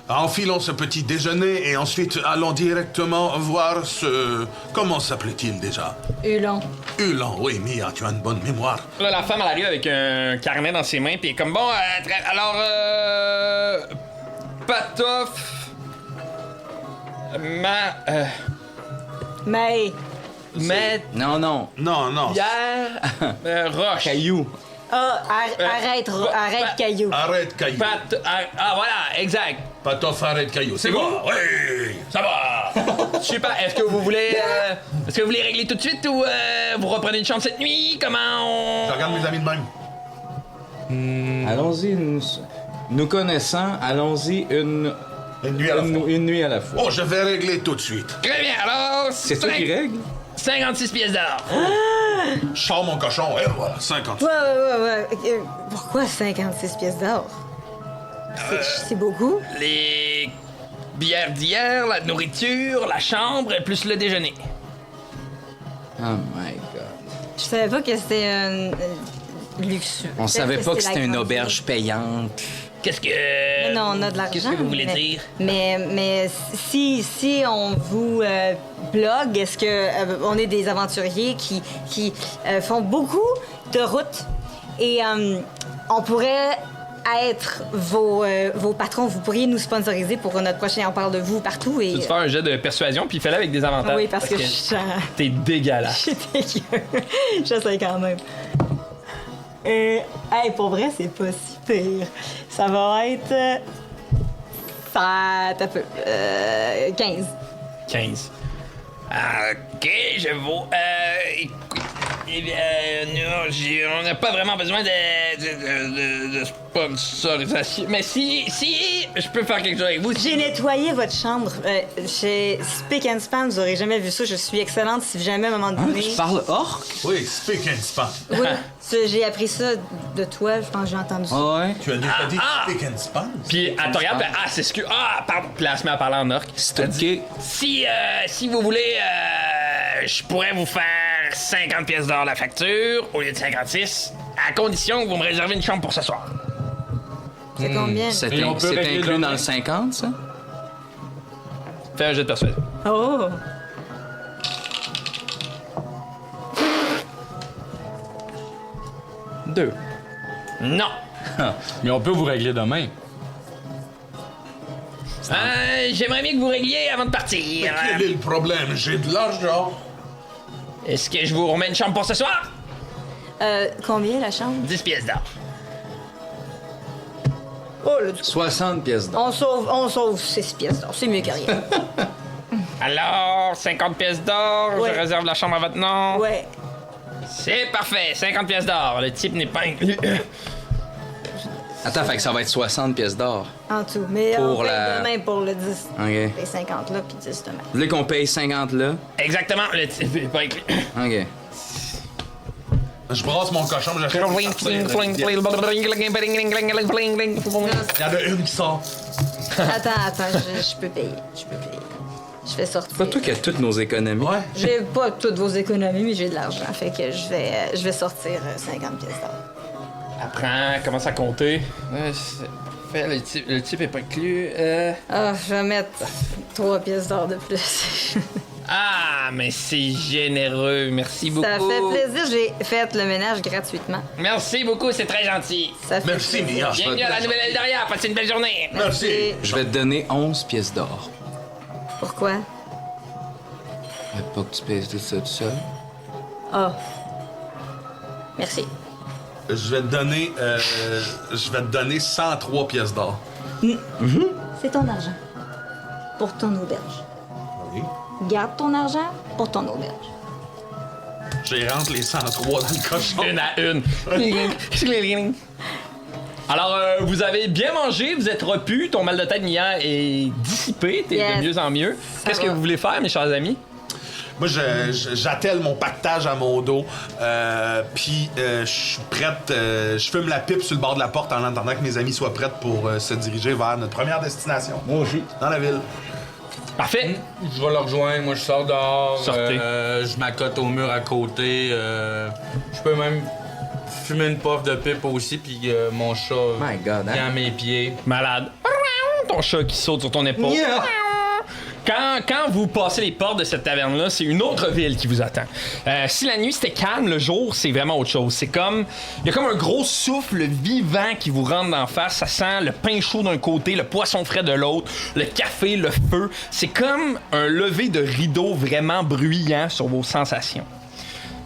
Enfilons ce petit déjeuner et ensuite allons directement voir ce... Comment s'appelait-il déjà? Hulon. Hulon. Oui, Mia, tu as une bonne mémoire. Là, la femme, elle arrive avec un carnet dans ses mains, puis elle est comme, bon, alors, Patoff... Mais. Non. Pierre... Roche. Caillou. Ah, arrête, Caillou. Arrête, Caillou. Voilà, exact. Patoff, arrête, Caillou. C'est bon. Oui, ça va. Super. Est-ce que vous voulez régler tout de suite ou vous reprenez une chambre cette nuit? Comment on... Je regarde mes amis de même. Allons-y, nous connaissant, allons-y une nuit à la fois. Oh, je vais régler tout de suite. Très bien, alors... C'est toi qui règle? 56 pièces d'or. Je sors mon cochon et voilà, 50. Ouais. Pourquoi 56 pièces d'or? C'est beaucoup? Les bières d'hier, la nourriture, la chambre, plus le déjeuner. Oh my God. Je savais pas que c'était luxueux. On savait pas que c'était une la grande auberge payante. Qu'est-ce que... Mais non, on a de l'argent. Qu'est-ce que vous voulez dire? Mais si on vous blogue, est-ce que on est des aventuriers qui font beaucoup de routes et on pourrait être vos patrons. Vous pourriez nous sponsoriser pour notre prochain On parle de vous partout. Et... Tu te fais un jet de persuasion, puis fais-le avec des avantages. Oui, parce que je suis... T'es dégueulasse. Je suis dégueu. Je sais quand même. Hey, pour vrai, c'est pas si pire. Ça va être... T'as peu. 15. 15. OK, je vaux... Eh bien, on n'a pas vraiment besoin de sponsorisation. Mais si, je peux faire quelque chose avec vous. J'ai nettoyé votre chambre. Chez Spick and Span, vous aurez jamais vu ça. Je suis excellente si jamais à un moment donné... Tu parles orc? Oui, speak and span. Oui, j'ai appris ça de toi. Je pense que j'ai entendu ça. Ah ouais? Tu as déjà dit speak and span? Puis elle te regarde, puis c'est excuse. Ah, pardon. Puis là, elle se met à parler en orc. C'est ok. Si vous voulez, je pourrais vous faire 50 pièces d'or la facture au lieu de 56, à condition que vous me réservez une chambre pour ce soir. C'est combien? C'est Et on peut régler inclus demain. dans le 50, ça? Fais un jet de persuasion. Oh! Deux. Non. Mais on peut vous régler demain. J'aimerais bien que vous régliez avant de partir. Quel est le problème? J'ai de l'argent. Est-ce que je vous remets une chambre pour ce soir? Combien la chambre? 10 pièces d'or. Oh, là, 60 pièces d'or. on sauve 6 pièces d'or. C'est mieux que rien. Alors, 50 pièces d'or, Ouais. je réserve la chambre à votre nom. Ouais. C'est parfait, 50 pièces d'or. Le type n'est pas inclus. Attends, fait que ça va être 60 pièces d'or. En tout. Mais Pour on paye la- demain pour le 10. OK. Les 50 là, puis 10 demain. Vous voulez qu'on paye 50 là? Exactement, le type n'est pas inclus. OK. Je brasse mon cochon, j'achète. Il y en a une qui sort. Attends, je peux payer. Je vais sortir. C'est pas toi qui as toutes nos économies. Ouais. J'ai pas toutes vos économies, mais j'ai de l'argent. Fait que je vais sortir 50 pièces d'or. Apprends, commence à compter. Le type est pas inclus. Ah, je vais mettre 3 pièces d'or de plus. Ah, mais c'est généreux. Merci beaucoup. Ça fait plaisir, j'ai fait le ménage gratuitement. Merci beaucoup, c'est très gentil. Ça fait Merci, plaisir. Mia. Bienvenue à la nouvelle Eldaria. Passez une belle journée. Merci. Je vais te donner 11 pièces d'or. Pourquoi? Pas que tu payes tout ça tout seul. Ah. Merci. Je vais te donner 103 pièces d'or. C'est ton argent. Pour ton auberge. Oui. Garde ton argent pour ton auberge. J'ai rentre les 103 dans le cochon. Une à une. Alors, vous avez bien mangé, vous êtes repu, ton mal de tête hier est dissipé, t'es Yes. de mieux en mieux. Ça Qu'est-ce que va. vous voulez faire, mes chers amis? Moi, j'attelle mon pactage à mon dos, puis je suis prête, je fume la pipe sur le bord de la porte en attendant que mes amis soient prêts pour se diriger vers notre première destination. Moi aussi. Dans la ville. Parfait. Je vais le rejoindre, moi je sors dehors. Sortez. Je m'accote au mur à côté. Je peux même fumer une puff de pipe aussi, puis mon chat My God, vient hein? à mes pieds. Malade. Ton chat qui saute sur ton épaule. Quand vous passez les portes de cette taverne-là, c'est une autre ville qui vous attend. Si la nuit c'était calme, le jour c'est vraiment autre chose. C'est comme, il y a comme un gros souffle vivant qui vous rentre d'en face. Ça sent le pain chaud d'un côté, le poisson frais de l'autre, le café, le feu. C'est comme un lever de rideau vraiment bruyant sur vos sensations.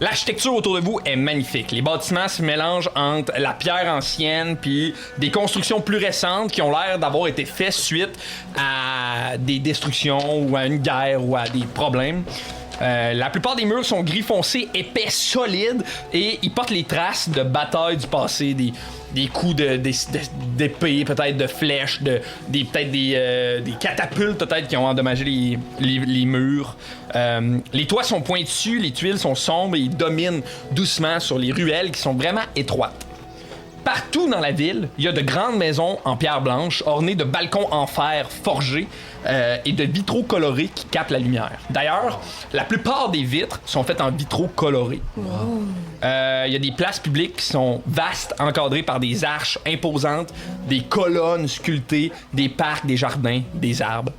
L'architecture autour de vous est magnifique. Les bâtiments se mélangent entre la pierre ancienne puis des constructions plus récentes qui ont l'air d'avoir été faites suite à des destructions ou à une guerre ou à des problèmes. La plupart des murs sont gris foncé, épais, solides et ils portent les traces de batailles du passé, des coups d'épée, peut-être de flèches, peut-être des catapultes peut-être qui ont endommagé les murs. Les toits sont pointus, les tuiles sont sombres et ils dominent doucement sur les ruelles qui sont vraiment étroites. Partout dans la ville, il y a de grandes maisons en pierre blanche ornées de balcons en fer forgés et de vitraux colorés qui captent la lumière. D'ailleurs, la plupart des vitres sont faites en vitraux colorés. Il y a des places publiques qui sont vastes, encadrées par des arches imposantes, des colonnes sculptées, des parcs, des jardins, des arbres.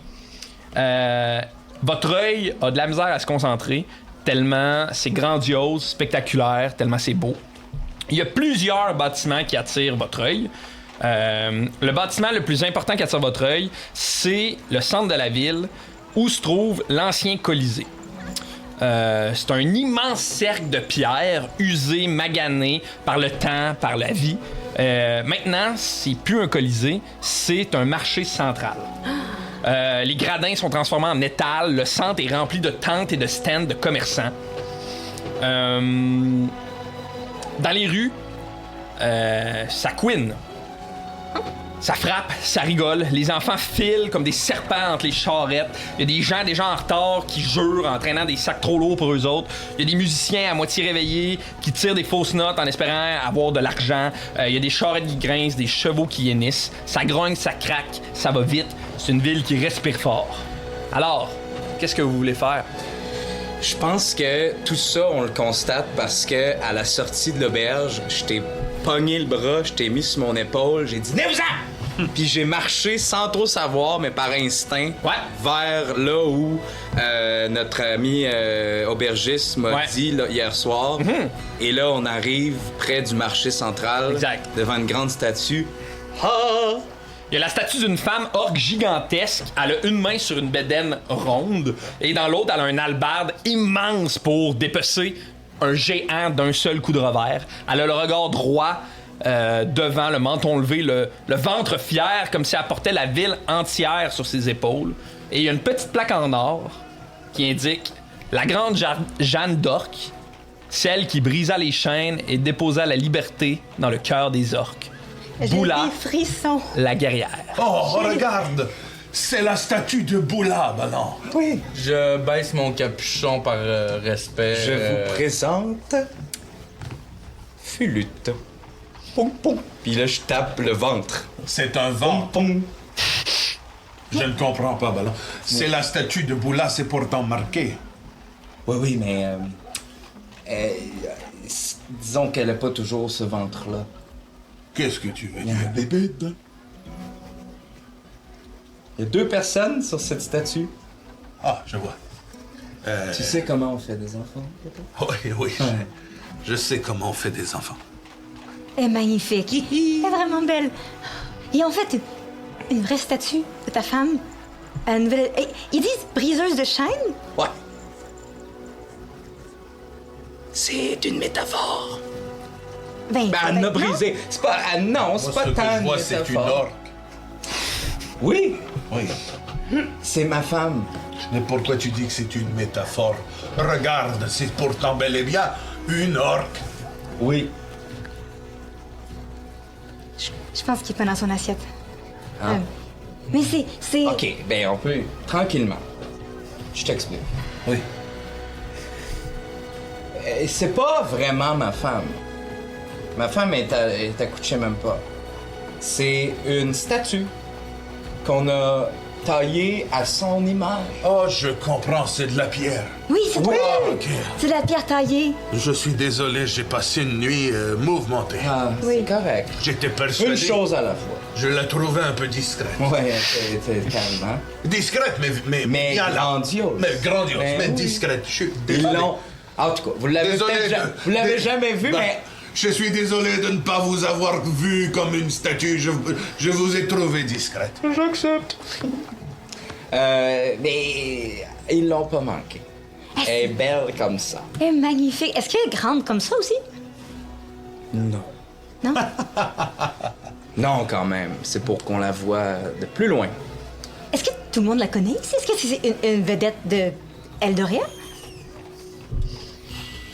Votre œil a de la misère à se concentrer, tellement c'est grandiose, spectaculaire, tellement c'est beau. Il y a plusieurs bâtiments qui attirent votre œil. Le bâtiment le plus important qui attire votre œil, c'est le centre de la ville où se trouve l'ancien Colisée. C'est un immense cercle de pierre usé, magané par le temps, par la vie. Maintenant, c'est plus un Colisée, c'est un marché central. Les gradins sont transformés en étals, le centre est rempli de tentes et de stands de commerçants. Dans les rues, ça couine. Ça frappe, ça rigole. Les enfants filent comme des serpents entre les charrettes. Il y a des gens en retard qui jurent en traînant des sacs trop lourds pour eux autres. Il y a des musiciens à moitié réveillés qui tirent des fausses notes en espérant avoir de l'argent. Il y a des charrettes qui grincent, des chevaux qui hennissent. Ça grogne, ça craque, ça va vite. C'est une ville qui respire fort. Alors, qu'est-ce que vous voulez faire? Je pense que tout ça, on le constate parce que à la sortie de l'auberge, je t'ai pogné le bras, je t'ai mis sur mon épaule, j'ai dit « Venez-vous-en! » Puis j'ai marché sans trop savoir, mais par instinct, vers là où notre ami aubergiste m'a dit là, hier soir. Et là, on arrive près du marché central, devant une grande statue. Il y a la statue d'une femme orque gigantesque. Elle a une main sur une bédaine ronde et dans l'autre, elle a un hallebarde immense pour dépecer un géant d'un seul coup de revers. Elle a le regard droit devant, le menton levé, le ventre fier, comme si elle portait la ville entière sur ses épaules. Et il y a une petite plaque en or qui indique « La grande Jeanne d'Orque, celle qui brisa les chaînes et déposa la liberté dans le cœur des orques. » Boula, des frissons. La guerrière. Oh, regarde! C'est la statue de Boula, maintenant. Oui. Je baisse mon capuchon par respect. Je vous présente Fulute. Poum, poum. Puis là, je tape le ventre. C'est un ventre. Poum. Je ne comprends pas, Ballon. C'est la statue de Boula, c'est pourtant marqué. Oui, mais... disons qu'elle n'a pas toujours ce ventre-là. Qu'est-ce que tu veux Il y a dire? un bébé dedans. Il y a 2 personnes sur cette statue. Ah, je vois. Tu sais comment on fait des enfants, papa? Oui. Je sais comment on fait des enfants. Elle est magnifique. Elle est vraiment belle. Et en fait, une vraie statue de ta femme. Une nouvelle... Ils disent briseuse de chaînes? Ouais. C'est une métaphore. Ben, elle a brisé. C'est pas... non, c'est pas ce tant que je une vois, c'est une métaphore. orque. Oui, Oui. c'est ma femme. Mais pourquoi tu dis que c'est une métaphore? Regarde, c'est pourtant bel et bien une orque. Oui. Je pense qu'il est pas dans son assiette. Mais c'est... OK, ben on peut... Tranquillement. Je t'explique. Oui. C'est pas vraiment ma femme. Ma femme est accouchée même pas. C'est une statue qu'on a taillée à son image. Oh, je comprends, c'est de la pierre. Oui, c'est Oui. OK. C'est de la pierre taillée. Je suis désolé, j'ai passé une nuit mouvementée. Ah, Oui. c'est correct. J'étais persuadé. Une chose à la fois. Je la trouvais un peu discrète. Ouais, c'est calme, hein? Discrète, mais bien là. grandiose. Mais grandiose, mais oui. discrète. Je suis Ils désolé. l'ont... En tout cas, vous l'avez Désolé peut-être de- vous l'avez de- jamais vu, Non. mais... Je suis désolé de ne pas vous avoir vu comme une statue. Je vous ai trouvé discrète. J'accepte. Mais ils l'ont pas manqué. Elle est belle comme ça. Elle est magnifique. Est-ce qu'elle est grande comme ça aussi? Non. Non? Non, quand même. C'est pour qu'on la voit de plus loin. Est-ce que tout le monde la connaît ici? Est-ce que c'est une vedette de Eldoria?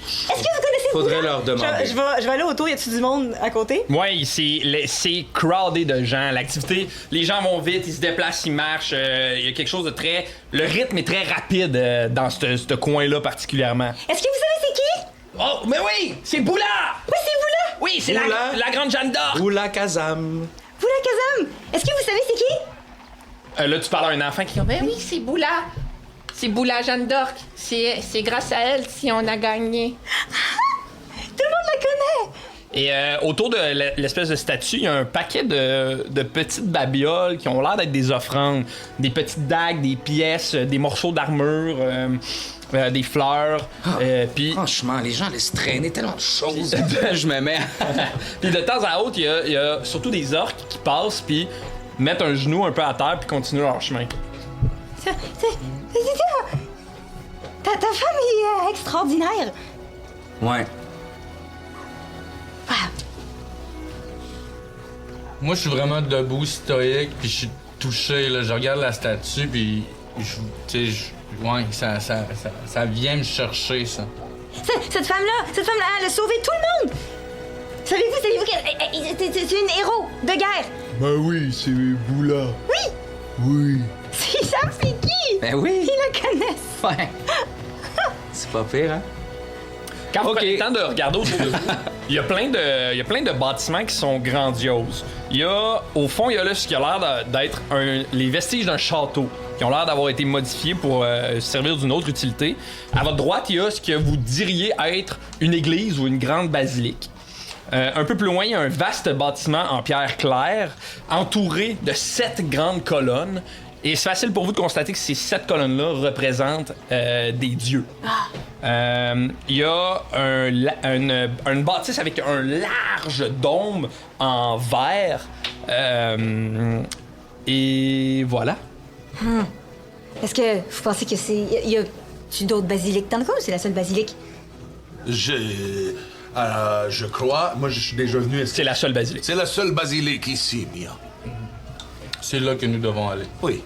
Est-ce que vous connaissez Faudrait Boula? leur demander. Je vais aller autour. Y a-tu du monde à côté? Ouais, c'est crowded de gens. L'activité, les gens vont vite, ils se déplacent, ils marchent. Il y a quelque chose de très... Le rythme est très rapide dans ce coin-là particulièrement. Est-ce que vous savez c'est qui? Oh, mais oui! C'est Boula! Oui, c'est Boula! Oui, c'est Boula? la grande Jeanne d'Orque! Ou la Kazam. Boula Kazam! Est-ce que vous savez c'est qui? Là, tu parles à un enfant qui... Ben oui, c'est Boula. C'est Boula Jeanne d'Orque. C'est grâce à elle si on a gagné. Tout le monde la connaît! Et autour de l'espèce de statue, il y a un paquet de petites babioles qui ont l'air d'être des offrandes. Des petites dagues, des pièces, des morceaux d'armure, des fleurs. Puis Franchement, les gens laissent traîner tellement de choses. Je me mets... puis de temps à autre, il y a surtout des orques qui passent puis mettent un genou un peu à terre puis continuent leur chemin. Ta femme est extraordinaire! Ouais. Wow. Moi, je suis vraiment debout, stoïque, puis je suis touché. Là. Je regarde la statue, puis ouais, ça vient me chercher, ça. Cette femme-là, elle a sauvé tout le monde! Savez-vous qu'elle c'est une héros de guerre? Ben oui, c'est Boula. Oui! Oui. Ils savent c'est qui! Ben oui. Ils la connaissent! Ouais. C'est pas pire, hein? Quand vous prenez le temps de regarder autour de vous, il y a plein de bâtiments qui sont grandioses. Au fond, il y a là ce qui a l'air d'être les vestiges d'un château, qui ont l'air d'avoir été modifiés pour servir d'une autre utilité. À votre droite, il y a ce que vous diriez être une église ou une grande basilique. Un peu plus loin, il y a un vaste bâtiment en pierre claire, entouré de 7 grandes colonnes. Et c'est facile pour vous de constater que ces 7 colonnes-là représentent des dieux. Il y a une bâtisse avec un large dôme en verre. Et voilà. Est-ce que vous pensez que c'est... Y a-tu d'autres basiliques dans le coin ou c'est la seule basilique? Je crois... Moi, je suis déjà venu... C'est la seule basilique. C'est la seule basilique ici, Mia. C'est là que nous devons aller. Oui.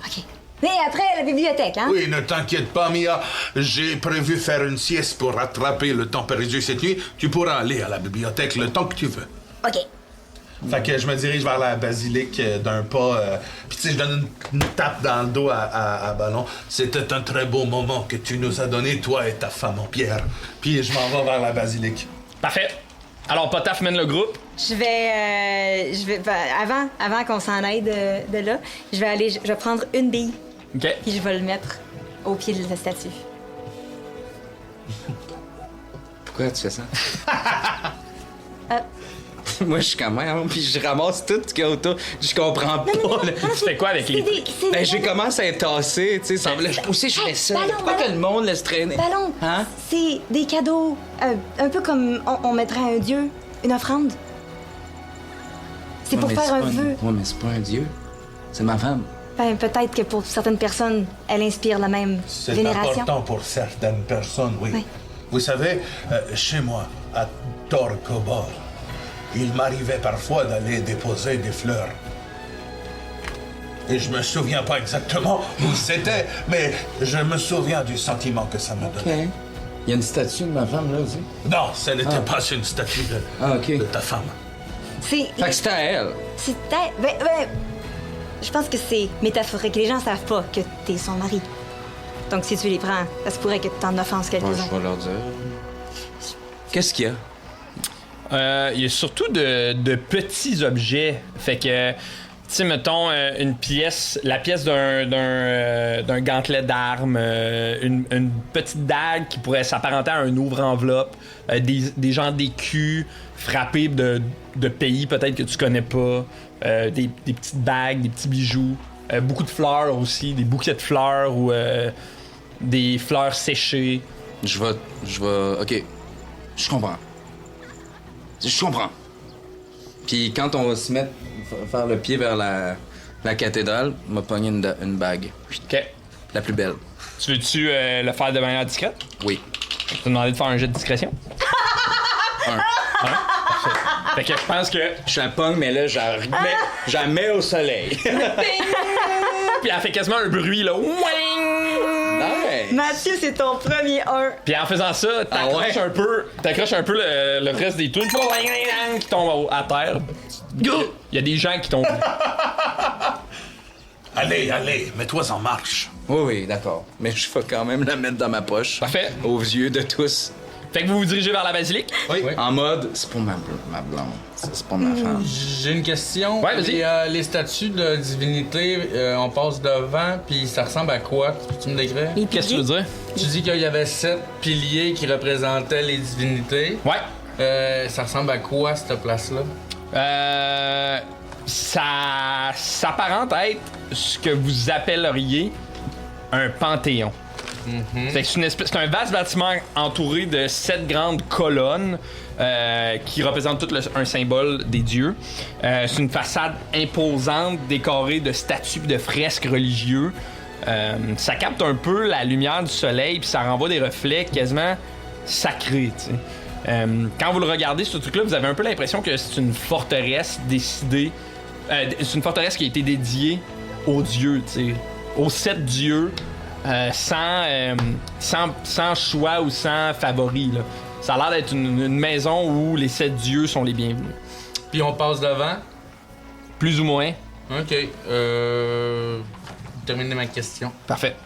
OK. Mais après, la bibliothèque, hein? Oui, ne t'inquiète pas, Mia. J'ai prévu faire une sieste pour rattraper le temps perdu cette nuit. Tu pourras aller à la bibliothèque le temps que tu veux. OK. Fait que je me dirige vers la basilique d'un pas. Puis tu sais, je donne une tape dans le dos à Ballon. C'était un très beau moment que tu nous as donné, toi et ta femme en pierre. Puis je m'en vais vers la basilique. Parfait. Alors, Potaf mène le groupe. Je vais avant qu'on s'en aille de là, je vais prendre une bille. OK. Puis je vais le mettre au pied de la statue. Pourquoi tu fais ça? Moi, je suis quand même, puis je ramasse tout ce qu'il y a autour. Je comprends pas. là. Tu fais quoi avec les... Ben, j'ai commencé à être tassé, tu sais. Aussi, je fais ça. Pourquoi que le monde laisse traîner? Ballon, Hein? c'est des cadeaux, un peu comme on mettrait à un dieu, une offrande. C'est pour faire un vœu. Ouais, mais c'est pas un dieu. C'est ma femme. Ben, peut-être que pour certaines personnes, elle inspire la même C'est vénération. important pour certaines personnes, oui. Oui. Vous savez, chez moi, à Torkobor, il m'arrivait parfois d'aller déposer des fleurs. Et je me souviens pas exactement où c'était, mais je me souviens du sentiment que ça me donnait. Il y a une statue de ma femme, là, aussi? Non, ce n'était pas une statue de ta femme. C'est... Fait que c'était à elle. C'était... Ben, je pense que c'est métaphorique. Les gens savent pas que t'es son mari. Donc si tu les prends, ça se pourrait que t'en offenses quelques-uns. Je vais leur dire. Qu'est-ce qu'il y a? Il y a surtout de petits objets. Fait que, tu sais, mettons, la pièce d'un gantelet d'armes, une petite dague qui pourrait s'apparenter à un ouvre-enveloppe, des gens d'écus frappés de pays peut-être que tu connais pas, des petites bagues, des petits bijoux, beaucoup de fleurs aussi, des bouquets de fleurs ou des fleurs séchées. Je vais... OK. Je comprends. Puis quand on va se mettre, faire le pied vers la cathédrale, on va pogner une bague. OK. La plus belle. Tu veux-tu le faire de manière discrète? Oui. Je vais te demander de faire un jet de discrétion. Un. Parfait. Fait que je pense que... Je la pogne, mais là, je la mets au soleil. Puis elle fait quasiment un bruit, là. Nice. Mathieu, c'est ton premier 1. Puis en faisant ça, t'accroches un peu le reste des tunes qui tombent à terre. Il y a des gens qui tombent. Allez, mets-toi en marche. Oui, d'accord. Mais je vais quand même la mettre dans ma poche. Parfait. Aux yeux de tous. Fait que vous vous dirigez vers la basilique? Oui. En mode, c'est pour ma blonde. C'est pour ma femme. J'ai une question. Ouais, vas-y. Les statues de divinité, on passe devant, puis ça ressemble à quoi? Peux-tu me décrire? Qu'est-ce que tu veux dire? Tu dis qu'il y avait 7 piliers qui représentaient les divinités. Ouais. Ça ressemble à quoi, cette place-là? Ça s'apparente à être ce que vous appelleriez un panthéon. Fait que c'est un vaste bâtiment entouré de 7 grandes colonnes qui représentent tout un symbole des dieux. C'est une façade imposante décorée de statues et de fresques religieux. Ça capte un peu la lumière du soleil puis ça renvoie des reflets quasiment sacrés. T'sais. Quand vous le regardez, ce truc-là, vous avez un peu l'impression que c'est une forteresse décidée. C'est une forteresse qui a été dédiée aux dieux, t'sais, aux 7 dieux sans choix ou sans favori. Là. Ça a l'air d'être une maison où les 7 dieux sont les bienvenus. Puis on passe devant. Plus ou moins. Ok. Terminer ma question. Parfait.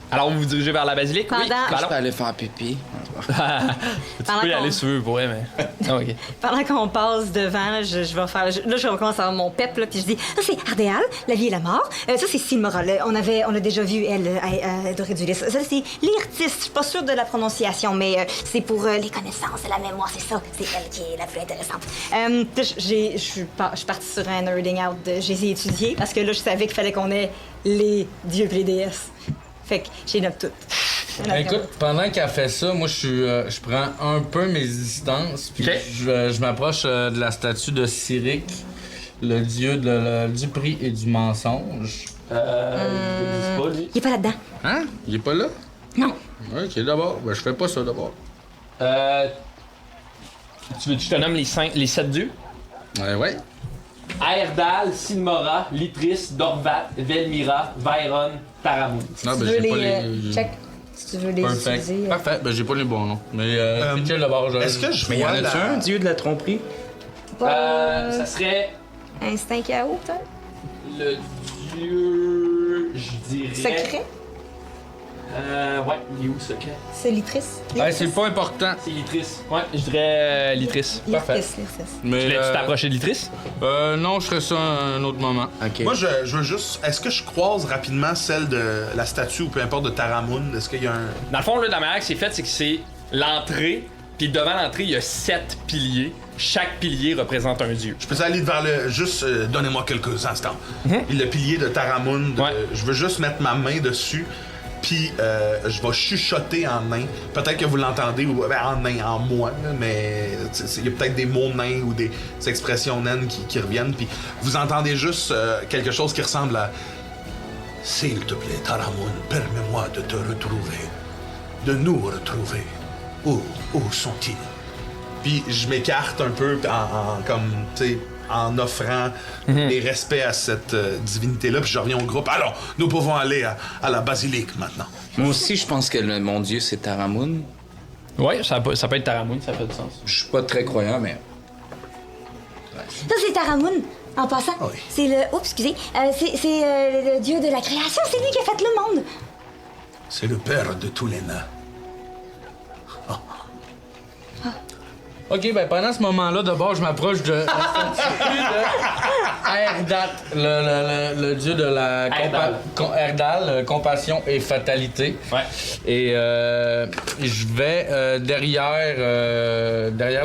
Alors, vous vous dirigez vers la basilique? Oui. Pendant- Je peux aller faire pipi. Tu peux y aller si tu veux, pour vrai, mais... Ah, OK. Pendant qu'on passe devant, là, je vais faire. Là, je recommence à avoir mon pep, là, puis je dis ça, c'est Ardéal, la vie et la mort. Ça, c'est Silmara. On a déjà vu, elle, Doré du Lys. Ça, c'est Lyrtis. Je suis pas sûre de la prononciation, mais c'est pour les connaissances et la mémoire, c'est ça. C'est elle qui est la plus intéressante. Je suis partie sur un nerding out. Je les ai étudiés parce que là, je savais qu'il fallait qu'on ait les dieux et les déesses. Fait que j'ai note toutes. Écoute, pendant qu'elle fait ça, moi, je prends un peu mes distances, puis Ok. je m'approche de la statue de Cyric, le dieu du prix et du mensonge. Il est pas là-dedans. Hein? Il est pas là? Non. Ok, d'abord. Ben, je fais pas ça d'abord. Tu veux que je te nomme les 7 dieux? Ouais. Aerdal, Silmara, Lytris, Dorvat, Velmira, Vairon, Taramund. Non, Si ben, tu veux j'ai pas les. les. Check. Si tu veux les Perfect. utiliser. Parfait. Ben, j'ai pas les bons noms. Mais, c'est quel d'abord? Est-ce que je Mais y en vois a-tu un, dieu de la tromperie? Ça serait Instinct chaos, peut-être? le dieu... Je dirais... Secret? Ouais, il est où, secret? C'est Lytris. C'est pas important. C'est Lytris. Ouais, je dirais Lytris. Parfait. Lytris. Mais, Tu t'es approché de Lytris? non, je ferai ça un autre moment. Ok. Moi, je veux juste. Est-ce que je croise rapidement celle de la statue ou peu importe de Taramund? Est-ce qu'il y a un. Dans le fond, là, la manière que c'est fait, c'est que c'est l'entrée, puis devant l'entrée, il y a 7 piliers. Chaque pilier représente un dieu. Je peux aller vers le. Juste, donnez-moi quelques instants. Le pilier de Taramund, Ouais. je veux juste mettre ma main dessus. Puis je vais chuchoter en nain. Peut-être que vous l'entendez en nain, en moi, là, mais il y a peut-être des mots nains ou des expressions naines qui reviennent. Puis vous entendez juste quelque chose qui ressemble à S'il te plaît, Taramund, permets-moi de te retrouver, de nous retrouver. Où sont-ils? Puis je m'écarte un peu comme, tu sais, en offrant des respects à cette divinité-là, puis je reviens au groupe. Alors, nous pouvons aller à la basilique maintenant. Moi aussi, je pense que mon dieu, c'est Taramund. Ouais, ça peut être Taramund, ça fait du sens. Je suis pas très croyant, mais. Ça, c'est Taramund. En passant, Oui. c'est le. Oups, excusez. C'est le dieu de la création. C'est lui qui a fait le monde. C'est le père de tous les nains. Ok, ben pendant ce moment-là, d'abord, je m'approche de la statue de Erdal, le dieu de la Erdal. Erdal, compassion et fatalité. Ouais. Et je vais derrière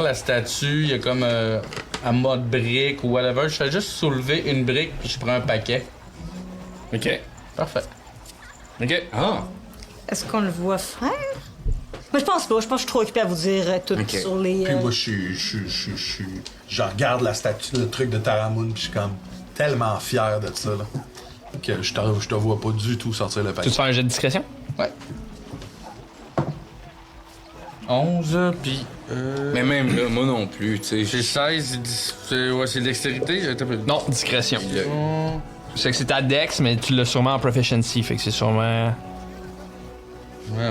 la statue, il y a comme un mode brique ou whatever. Je fais juste soulever une brique puis je prends un paquet. OK. Parfait. OK. Ah! Est-ce qu'on le voit faire? Mais je pense pas. Je pense que je suis trop occupée à vous dire tout Ok. sur les. Puis moi, je regarde la statue, le truc de Taramund, puis je suis comme tellement fier de ça, là. Que je te vois pas du tout sortir le Tu paquet. veux te faire un jet de discrétion? Ouais. 11, puis... Mais même là, moi non plus, tu C'est sais. 16, c'est dextérité. Attends un peu. Non, discrétion. Le- C'est que c'est ta dex, mais tu l'as sûrement en proficiency, fait que c'est sûrement...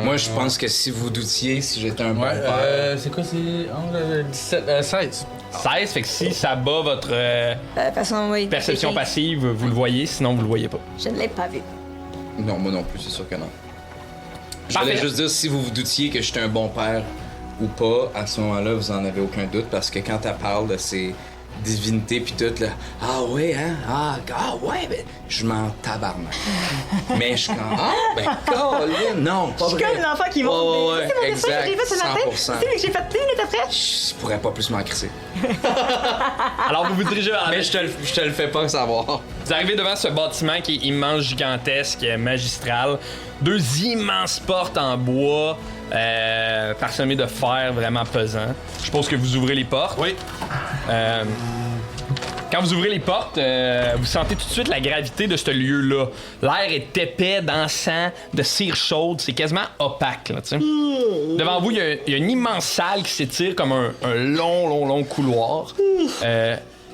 Moi, je pense que si vous doutiez, si j'étais un bon Ouais, père. c'est quoi, c'est 11, 17, 16. 16, fait que si ça bat votre De toute façon, oui. perception c'est- passive, vous le voyez, sinon vous le voyez pas. Je ne l'ai pas vu. Non, moi non plus, c'est sûr que non. Je Parfait. voulais juste dire, si vous vous doutiez que j'étais un bon père ou pas, à ce moment-là, vous en avez aucun doute, parce que quand elle parle de ces divinités pis tout, là, ah ouais, hein, ah ouais, ben, je m'en tabarnak. Mais je suis comme, ah, ben, Colin, non, pas Je suis vrai. comme l'enfant qui monte. Ouais, C'est mon dessin que exact, j'ai fait ce matin. 100%. C'est lui que j'ai fait 2 minutes après. Je pourrais pas plus m'en crisser. Alors vous vous dirigez vers la Mais je te le fais pas savoir. Vous arrivez devant ce bâtiment qui est immense, gigantesque, magistral. 2 immenses portes en bois, parsemées de fer vraiment pesant. Je suppose que vous ouvrez les portes. Oui. Quand vous ouvrez les portes, vous sentez tout de suite la gravité de ce lieu-là. L'air est épais, dansant, de cire chaude, c'est quasiment opaque, là, tu sais. Devant vous, il y a une immense salle qui s'étire comme un long couloir.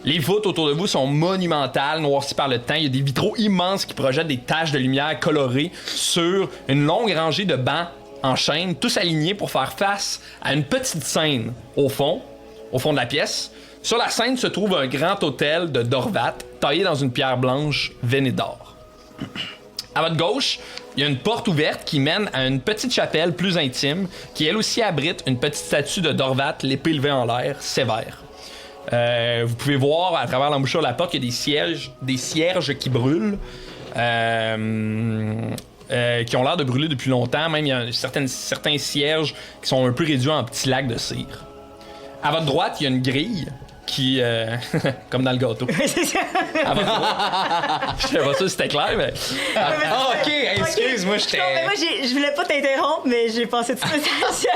Il Les voûtes autour de vous sont monumentales, noircies par le temps. Il y a des vitraux immenses qui projettent des taches de lumière colorées sur une longue rangée de bancs en chaîne, tous alignés pour faire face à une petite scène au fond de la pièce. Sur la scène se trouve un grand autel de Dorvat, taillé dans une pierre blanche veinée d'or. À votre gauche, il y a une porte ouverte qui mène à une petite chapelle plus intime, qui elle aussi abrite une petite statue de Dorvat, l'épée levée en l'air, sévère. Vous pouvez voir à travers l'embouchure de la porte qu'il y a des cierges qui brûlent, qui ont l'air de brûler depuis longtemps. Même il y a certains cierges qui sont un peu réduits en petits lacs de cire. À votre droite, il y a une grille qui... comme dans le gâteau. À votre droite... Je sais pas sûr si c'était clair, mais... OK, excuse-moi, j'étais... Non, mais moi, je voulais pas t'interrompre, mais j'ai pensé tout de suite.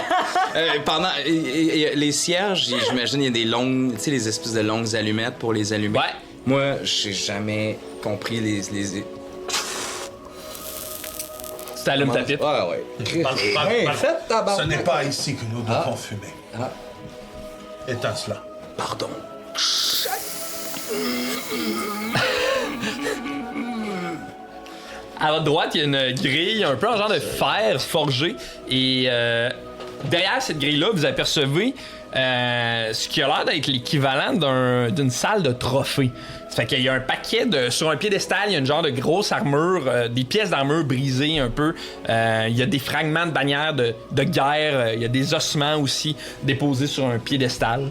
Pendant les cierges, j'imagine il y a des longues, tu sais, les espèces de longues allumettes pour les allumer. Ouais. Moi, j'ai jamais compris les... Tu t'allumes ta pipe. Ouais. Faites ce n'est pas ici que nous devons fumer. Éteins cela. Pardon. À votre droite, il y a une grille un peu en genre de fer forgé. Et derrière cette grille-là, vous apercevez ce qui a l'air d'être l'équivalent d'une salle de trophées. Ça fait qu'il y a un paquet sur un piédestal, il y a une genre de grosse armure, des pièces d'armure brisées un peu. Il y a des fragments de bannières de guerre. Il y a des ossements aussi déposés sur un piédestal.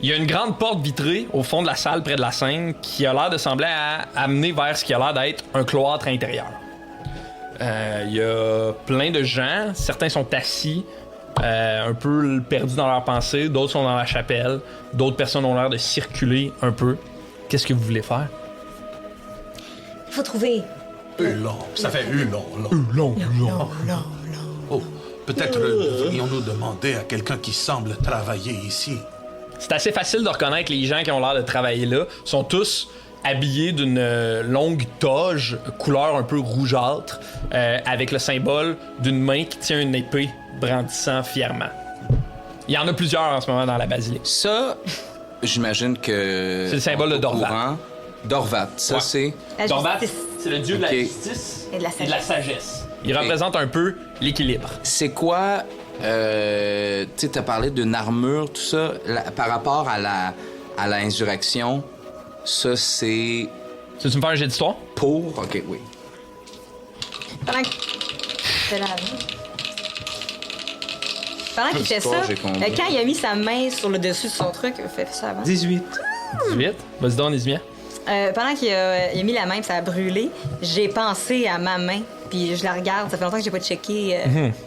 Il y a une grande porte vitrée au fond de la salle près de la scène qui a l'air de sembler amener vers ce qui a l'air d'être un cloître intérieur. Il y a plein de gens, certains sont assis, un peu perdus dans leurs pensées, d'autres sont dans la chapelle, d'autres personnes ont l'air de circuler un peu. Qu'est-ce que vous voulez faire? Il faut trouver. Hulon. Ça fait hulon. Long. Oh, peut-être devrions-nous demander à quelqu'un qui semble travailler ici. C'est assez facile de reconnaître les gens qui ont l'air de travailler là. Ils sont tous habillés d'une longue toge, couleur un peu rougeâtre, avec le symbole d'une main qui tient une épée brandissant fièrement. Il y en a plusieurs en ce moment dans la basilique. Ça, j'imagine que... C'est le symbole de Dorvat. Dorvat, ça Ouais. c'est... Dorvat, c'est le dieu de la Ok. justice Et de la et de la sagesse. Il représente un peu l'équilibre. C'est quoi... tu sais, t'as parlé d'une armure, tout ça. Par rapport à la insurrection, ça c'est... Tu veux me faire un jet d'histoire? Pour... OK, oui. Pendant que... Pendant qu'il fait ça, Histoire, j'ai compris. quand il a mis sa main sur le dessus de son truc, fait ça avant. 18. 18. Vas-y donc, Nézimia. Pendant qu'il a mis la main et ça a brûlé, j'ai pensé à ma main. Puis je la regarde, ça fait longtemps que j'ai pas checké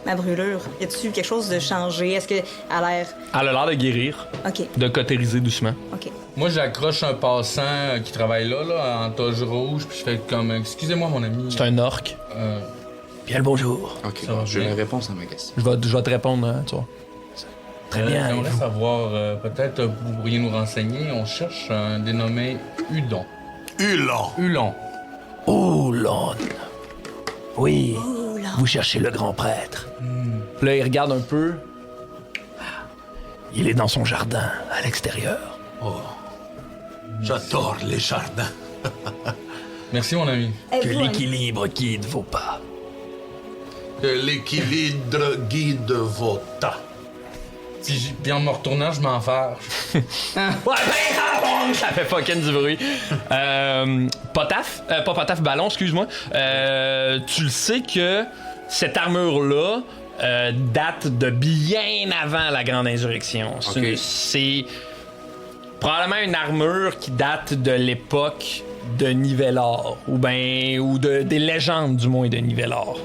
ma brûlure. Y a-tu quelque chose de changé? Est-ce qu'elle a l'air... Elle a l'air de guérir, OK, de cautériser doucement. OK. Moi, j'accroche un passant qui travaille là, en toge rouge, puis je fais comme excusez-moi, mon ami. C'est un orc. Bien le bonjour. OK, Ça va j'ai bien. une réponse à ma question. Je vais te répondre, hein, tu vois. Très bien. J'aimerais savoir, peut-être vous pourriez nous renseigner. On cherche un dénommé Udon. Hulon. Oulon. Oui. Vous cherchez le grand prêtre. Puis là, il regarde un peu. Il est dans son jardin, à l'extérieur. J'adore les jardins. Merci, mon ami. Que l'équilibre guide vos pas. Que l'équilibre guide vos tas. Puis en me retournant, je m'en fâche. Ouais, ben, ça fait fucking du bruit. Pas Ballon, excuse-moi. Tu le sais que cette armure-là date de bien avant la Grande Insurrection. Ok. C'est probablement une armure qui date de l'époque de Nivellor, ou des légendes du moins de Nivellor.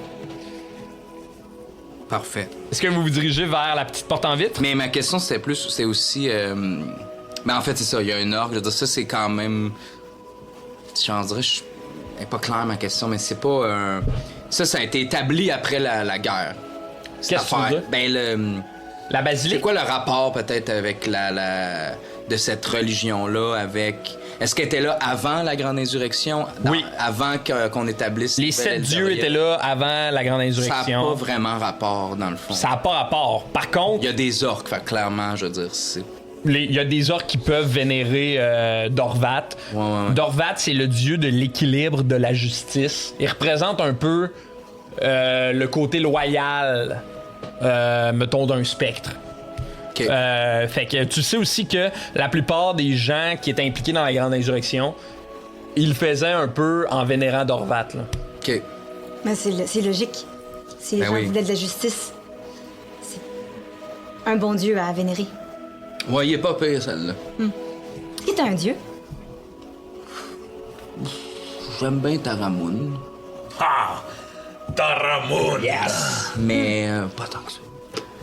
Parfait. Est-ce que vous vous dirigez vers la petite porte en vitre? Mais ma question, c'est aussi... Mais en fait, c'est ça, il y a un orgue. Je veux dire, ça, c'est quand même... J'en dirais, elle est pas claire, ma question, mais c'est pas un... Ça a été établi après la guerre. Cette Qu'est-ce que tu veux affaire. dire? Ben, La c'est basilique? quoi le rapport, peut-être, avec de cette religion-là, avec... Est-ce qu'elle était là avant la Grande Insurrection? Oui. Avant qu'on établisse... Les 7 dieux étaient là avant la Grande Ça n'a Insurrection. pas vraiment rapport, dans le fond. Ça n'a pas rapport. Par contre, Il y a des orques, fait que clairement, je veux dire, c'est Il y a des orques qui peuvent vénérer Dorvat. Ouais. Dorvat, c'est le dieu de l'équilibre, de la justice. Il représente un peu le côté loyal, mettons, d'un spectre. Ok. Fait que tu sais aussi que la plupart des gens qui étaient impliqués dans la Grande Insurrection, ils le faisaient un peu en vénérant Dorvat. Là. Ok. Mais c'est logique. Si les Ben gens oui. voulaient de la justice, c'est un bon dieu à vénérer. Ouais, il est pas pire, celle-là. Qui est un dieu? J'aime bien Taramoun. Ah! Taramoun! Yes! Mais pas tant que ça.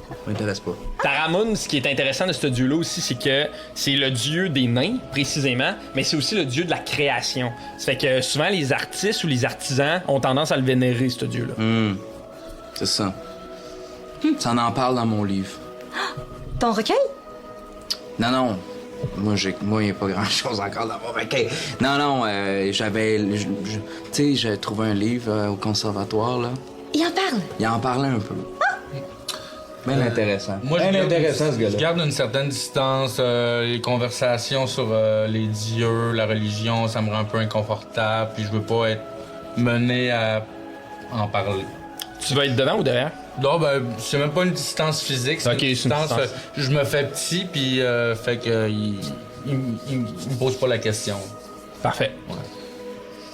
Ça m'intéresse pas. Taramun, ce qui est intéressant de ce dieu-là aussi, c'est que c'est le dieu des nains, précisément, mais c'est aussi le dieu de la création. Ça fait que souvent, les artistes ou les artisans ont tendance à le vénérer, ce dieu-là. C'est ça. Ça en parle dans mon livre. Ton recueil? Non. Moi, il n'y a pas grand-chose encore dans mon recueil. Non, j'avais... Tu sais, j'ai trouvé un livre au conservatoire, là. Il en parle. Il en parlait un peu. Bien intéressant. Moi, Bien intéressant, ce je gars-là. garde une certaine distance. Les conversations sur les dieux, la religion, ça me rend un peu inconfortable. Puis je veux pas être mené à en parler. Tu vas être devant ou derrière? Non, c'est même pas une distance physique. C'est Ok, une c'est une distance. distance. Je me fais petit, puis fait que il me pose pas la question. Parfait.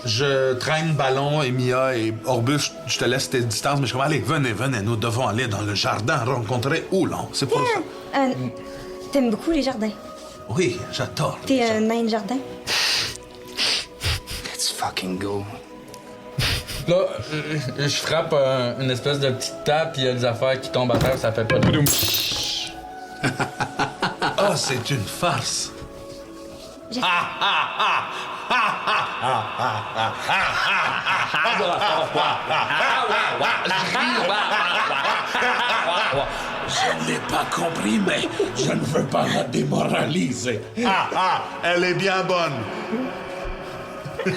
Je traîne Ballon et Mia et Orbus, je te laisse tes distances, mais je suis comme, allez, venez, nous devons aller dans le jardin rencontrer Oulon. C'est pour ça. T'aimes beaucoup les jardins. Oui, j'adore. T'es un nain de jardin. Let's fucking go. Là, je frappe une espèce de petite tape, puis il y a des affaires qui tombent à terre, ça fait pas de... Ah, c'est une farce. Je ne l'ai pas compris, mais je ne veux pas la démoraliser. Elle est bien bonne. Fait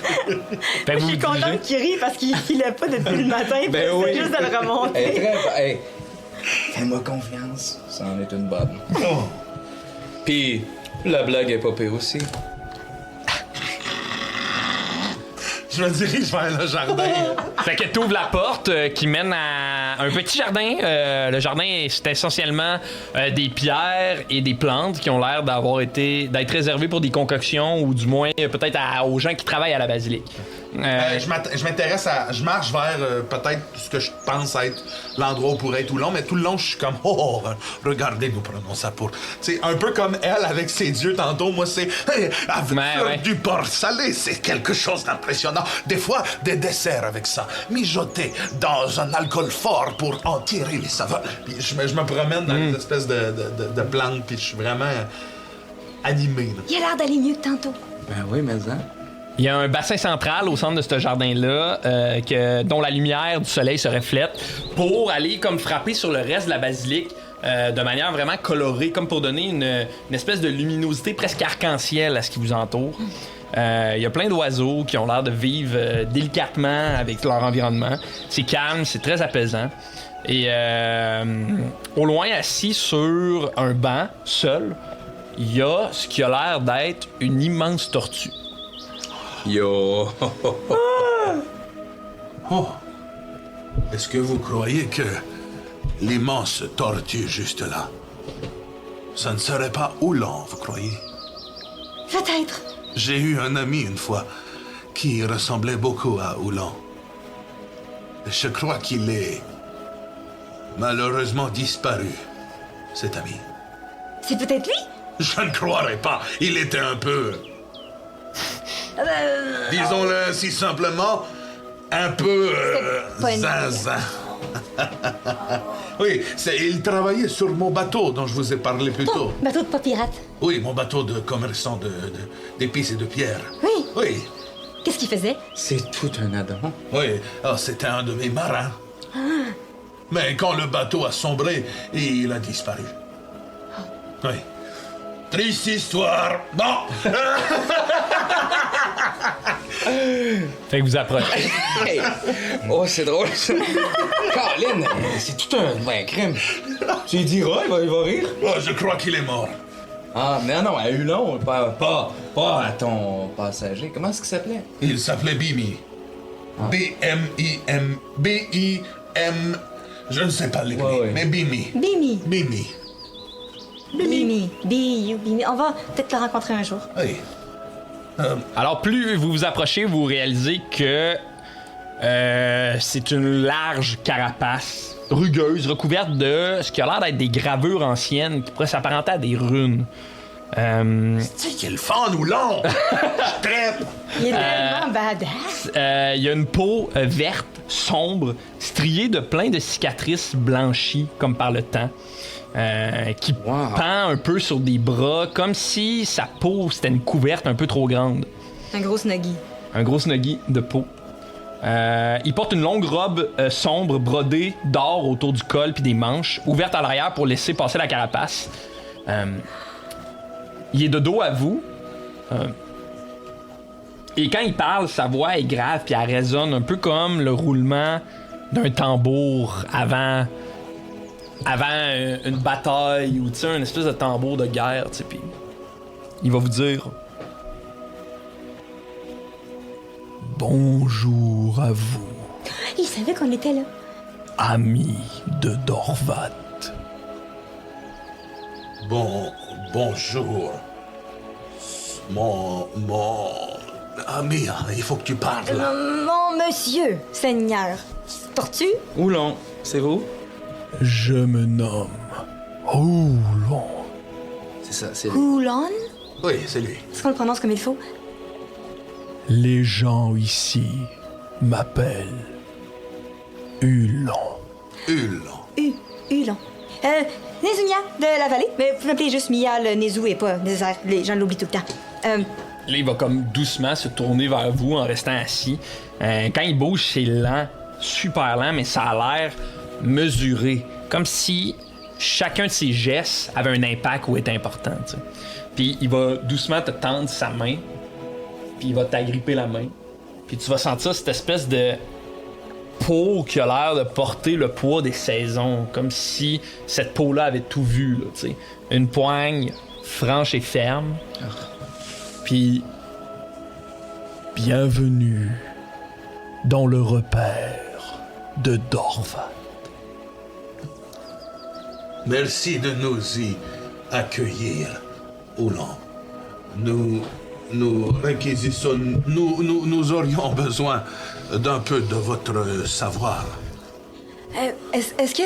que Je vous suis vous contente dirigez. qu'il rit parce qu'il filait pas depuis le matin. Ben puis oui. c'est juste de le remonter. Hey, fais-moi confiance. Ça en est une bonne. Puis, la blague est pas pire aussi. Je me dirige vers le jardin. Fait que t'ouvres la porte qui mène à un petit jardin. Le jardin, c'est essentiellement des pierres et des plantes qui ont l'air d'être réservées pour des concoctions ou du moins peut-être aux gens qui travaillent à la basilique. Je m'intéresse à... Je marche vers peut-être ce que je pense être l'endroit où pourrait être Oulon, mais tout le long, je suis comme, regardez, nous prenons ça pour... Tu sais, un peu comme elle avec ses dieux tantôt, moi, c'est... avec Ouais. du porc salé, c'est quelque chose d'impressionnant. Des fois, des desserts avec ça, mijotés dans un alcool fort pour en tirer les saveurs. Puis je me promène dans une espèce de plantes, puis je suis vraiment animé, là. Il a l'air d'aller mieux que tantôt. Ben oui, mais hein. Il y a un bassin central au centre de ce jardin-là dont la lumière du soleil se reflète pour aller comme frapper sur le reste de la basilique de manière vraiment colorée, comme pour donner une espèce de luminosité presque arc-en-ciel à ce qui vous entoure. Il y a plein d'oiseaux qui ont l'air de vivre délicatement avec leur environnement. C'est calme, c'est très apaisant. Et au loin, assis sur un banc, seul, il y a ce qui a l'air d'être une immense tortue. Yo. Oh! Est-ce que vous croyez que l'immense tortue juste là, ça ne serait pas Oulon, vous croyez? Peut-être. J'ai eu un ami une fois qui ressemblait beaucoup à Oulon. Je crois qu'il est malheureusement disparu, cet ami. C'est peut-être lui? Je ne croirais pas. Il était un peu... disons-le si simplement, un peu pas une- zinzin. Oui, il travaillait sur mon bateau dont je vous ai parlé plus tôt. Bateau de pas pirate. Oui, mon bateau de commerçant d'épices et de pierres. Oui. Oui, Qu'est-ce qu'il faisait? C'est tout un addon. oui. Ah, c'était un de mes marins. Mais quand le bateau a sombré, il a disparu. Oui. Triste histoire. Bon. Fait que vous approchez. Hey! Oh, c'est drôle, ça. Colin, c'est tout un crime. Tu lui diras, il va rire. Oh, je crois qu'il est mort. Ah, mais non, à Hulon, pas à ton passager. Comment est-ce qu'il s'appelait? Il s'appelait Bimi. B-M-I-M. B-I-M. Je ne sais pas l'écrire, Ouais. mais Bimi. Bimi. Bimi. Bimi. Bimi. On va peut-être le rencontrer un jour. Oui. Alors, plus vous vous approchez, vous réalisez que c'est une large carapace rugueuse, recouverte de ce qui a l'air d'être des gravures anciennes qui pourraient s'apparenter à des runes. Tu sais qu'il est le fun ou long? Je traite. Il est tellement badass. Il y a une peau verte, sombre, striée de plein de cicatrices blanchies, comme par le temps, qui pend un peu sur des bras, comme si sa peau, c'était une couverte un peu trop grande. Un gros snuggie. Un gros snuggie de peau. Il porte une longue robe sombre, brodée d'or autour du col puis des manches, ouverte à l'arrière pour laisser passer la carapace. Il est de dos à vous. Et quand il parle, sa voix est grave puis elle résonne un peu comme le roulement d'un tambour avant une bataille ou tu sais, une espèce de tambour de guerre. Tu sais, puis il va vous dire bonjour à vous, Il savait qu'on était là. amis de Dorvat. Bonjour. Mon ami, il faut que tu parles. là. Mon monsieur, Seigneur. Tortue? Hulon, c'est vous? Je me nomme Oulon. C'est ça, c'est lui. Oulon? Oui, c'est lui. Est-ce qu'on le prononce comme il faut? Les gens ici m'appellent Hulon. Hulon. Hulon. Nézounia de la vallée. Mais vous pouvez m'appeler juste Mia le Nézou et pas Nézer. Les gens l'oublient tout le temps. Là, il va comme doucement se tourner vers vous en restant assis. Quand il bouge, c'est lent, super lent, mais ça a l'air mesuré. Comme si chacun de ses gestes avait un impact ou était important. Tu sais. Puis il va doucement te tendre sa main, puis il va t'agripper la main. Puis tu vas sentir cette espèce de peau qui a l'air de porter le poids des saisons. Comme si cette peau-là avait tout vu. Là, tu sais. Une poigne franche et ferme. Puis, bienvenue dans le repère de Dorvat. Merci de nous y accueillir, Hulon. Nous réquisitionnons, nous aurions besoin d'un peu de votre savoir. Est-ce que...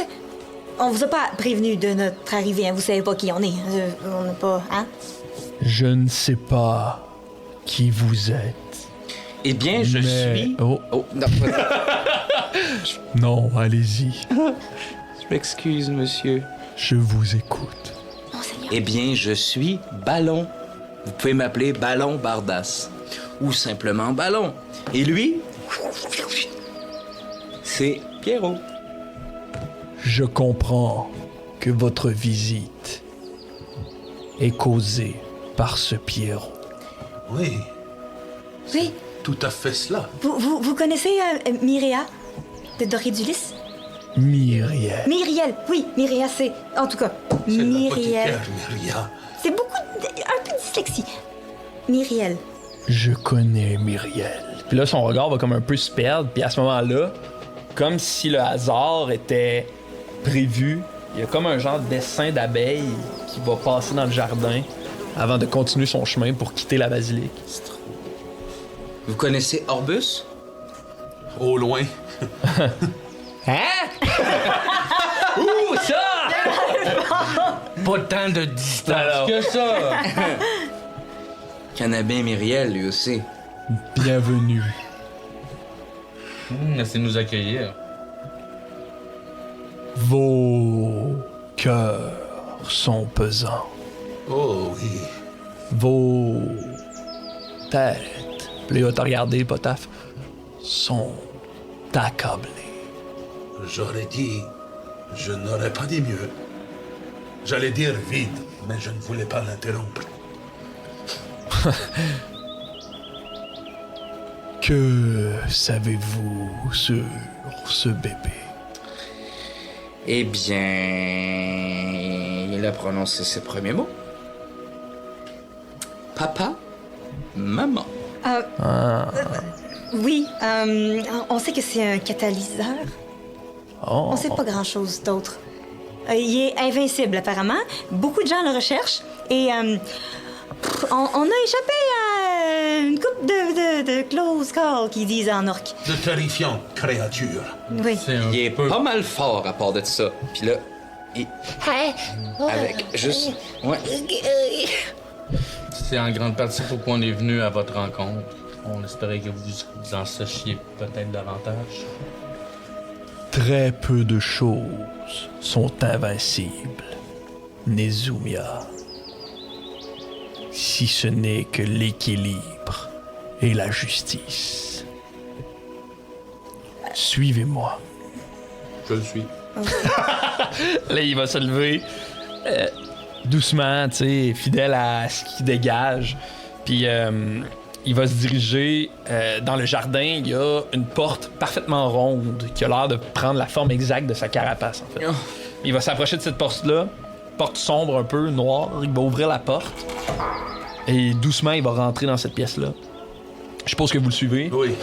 On vous a pas prévenu de notre arrivée, hein? Vous savez pas qui on est. On n'est pas... Hein? Je ne sais pas qui vous êtes. Eh bien, je suis... Oh, non, non, allez-y. je m'excuse, monsieur. Je vous écoute. Monseigneur. Eh bien, je suis Ballon. Vous pouvez m'appeler Ballon Bardas. Ou simplement Ballon. Et lui, c'est Pierrot. Je comprends que votre visite est causée par ce Pierrot. Oui, Oui. tout à fait cela. Vous connaissez Myria de Dorydulis? Myriel. Myriel, oui, Myria, c'est... En tout cas, C'est Myriel. l'apothicaire, Myria. C'est beaucoup... un peu de dyslexie. Myriel. Je connais Myriel. Puis là, son regard va comme un peu se perdre. Puis à ce moment-là, comme si le hasard était prévu, il y a comme un genre de dessin d'abeille qui va passer dans le jardin avant de continuer son chemin pour quitter la basilique. Vous connaissez Orbus? Au loin. Hein? Ouh, ça! Pas tant de distance Alors. que ça. Canabin Myriel, lui aussi. Bienvenue. Merci de nous accueillir. Vos cœurs sont pesants. Oh oui. Vos têtes, puis là, t'as regardé, Potaf, sont accablées. J'aurais dit... Je n'aurais pas dit mieux. J'allais dire vide, mais je ne voulais pas l'interrompre. Que savez-vous sur ce bébé? Eh bien, il a prononcé ses premiers mots. Papa, maman. Oui, on sait que c'est un catalyseur. Oh. On sait pas grand-chose d'autre. Il est invincible, apparemment. Beaucoup de gens le recherchent. Et on a échappé à une couple de close calls qu'ils disent en orque. De terrifiantes créatures. Oui. Il est pas mal fort à part de ça. Puis là, avec juste... Ouais. C'est en grande partie pourquoi on est venu à votre rencontre. On espérait que vous en sachiez peut-être davantage. Très peu de choses sont invincibles, Nezumia. Si ce n'est que l'équilibre et la justice. Suivez-moi. Je le suis. Là, il va se lever doucement, tu sais, fidèle à ce qu'il dégage. Puis il va se diriger dans le jardin. Il y a une porte parfaitement ronde qui a l'air de prendre la forme exacte de sa carapace, en fait. Il va s'approcher de cette porte-là, porte sombre un peu, noire. Il va ouvrir la porte et doucement, il va rentrer dans cette pièce-là. Je suppose que vous le suivez. Oui.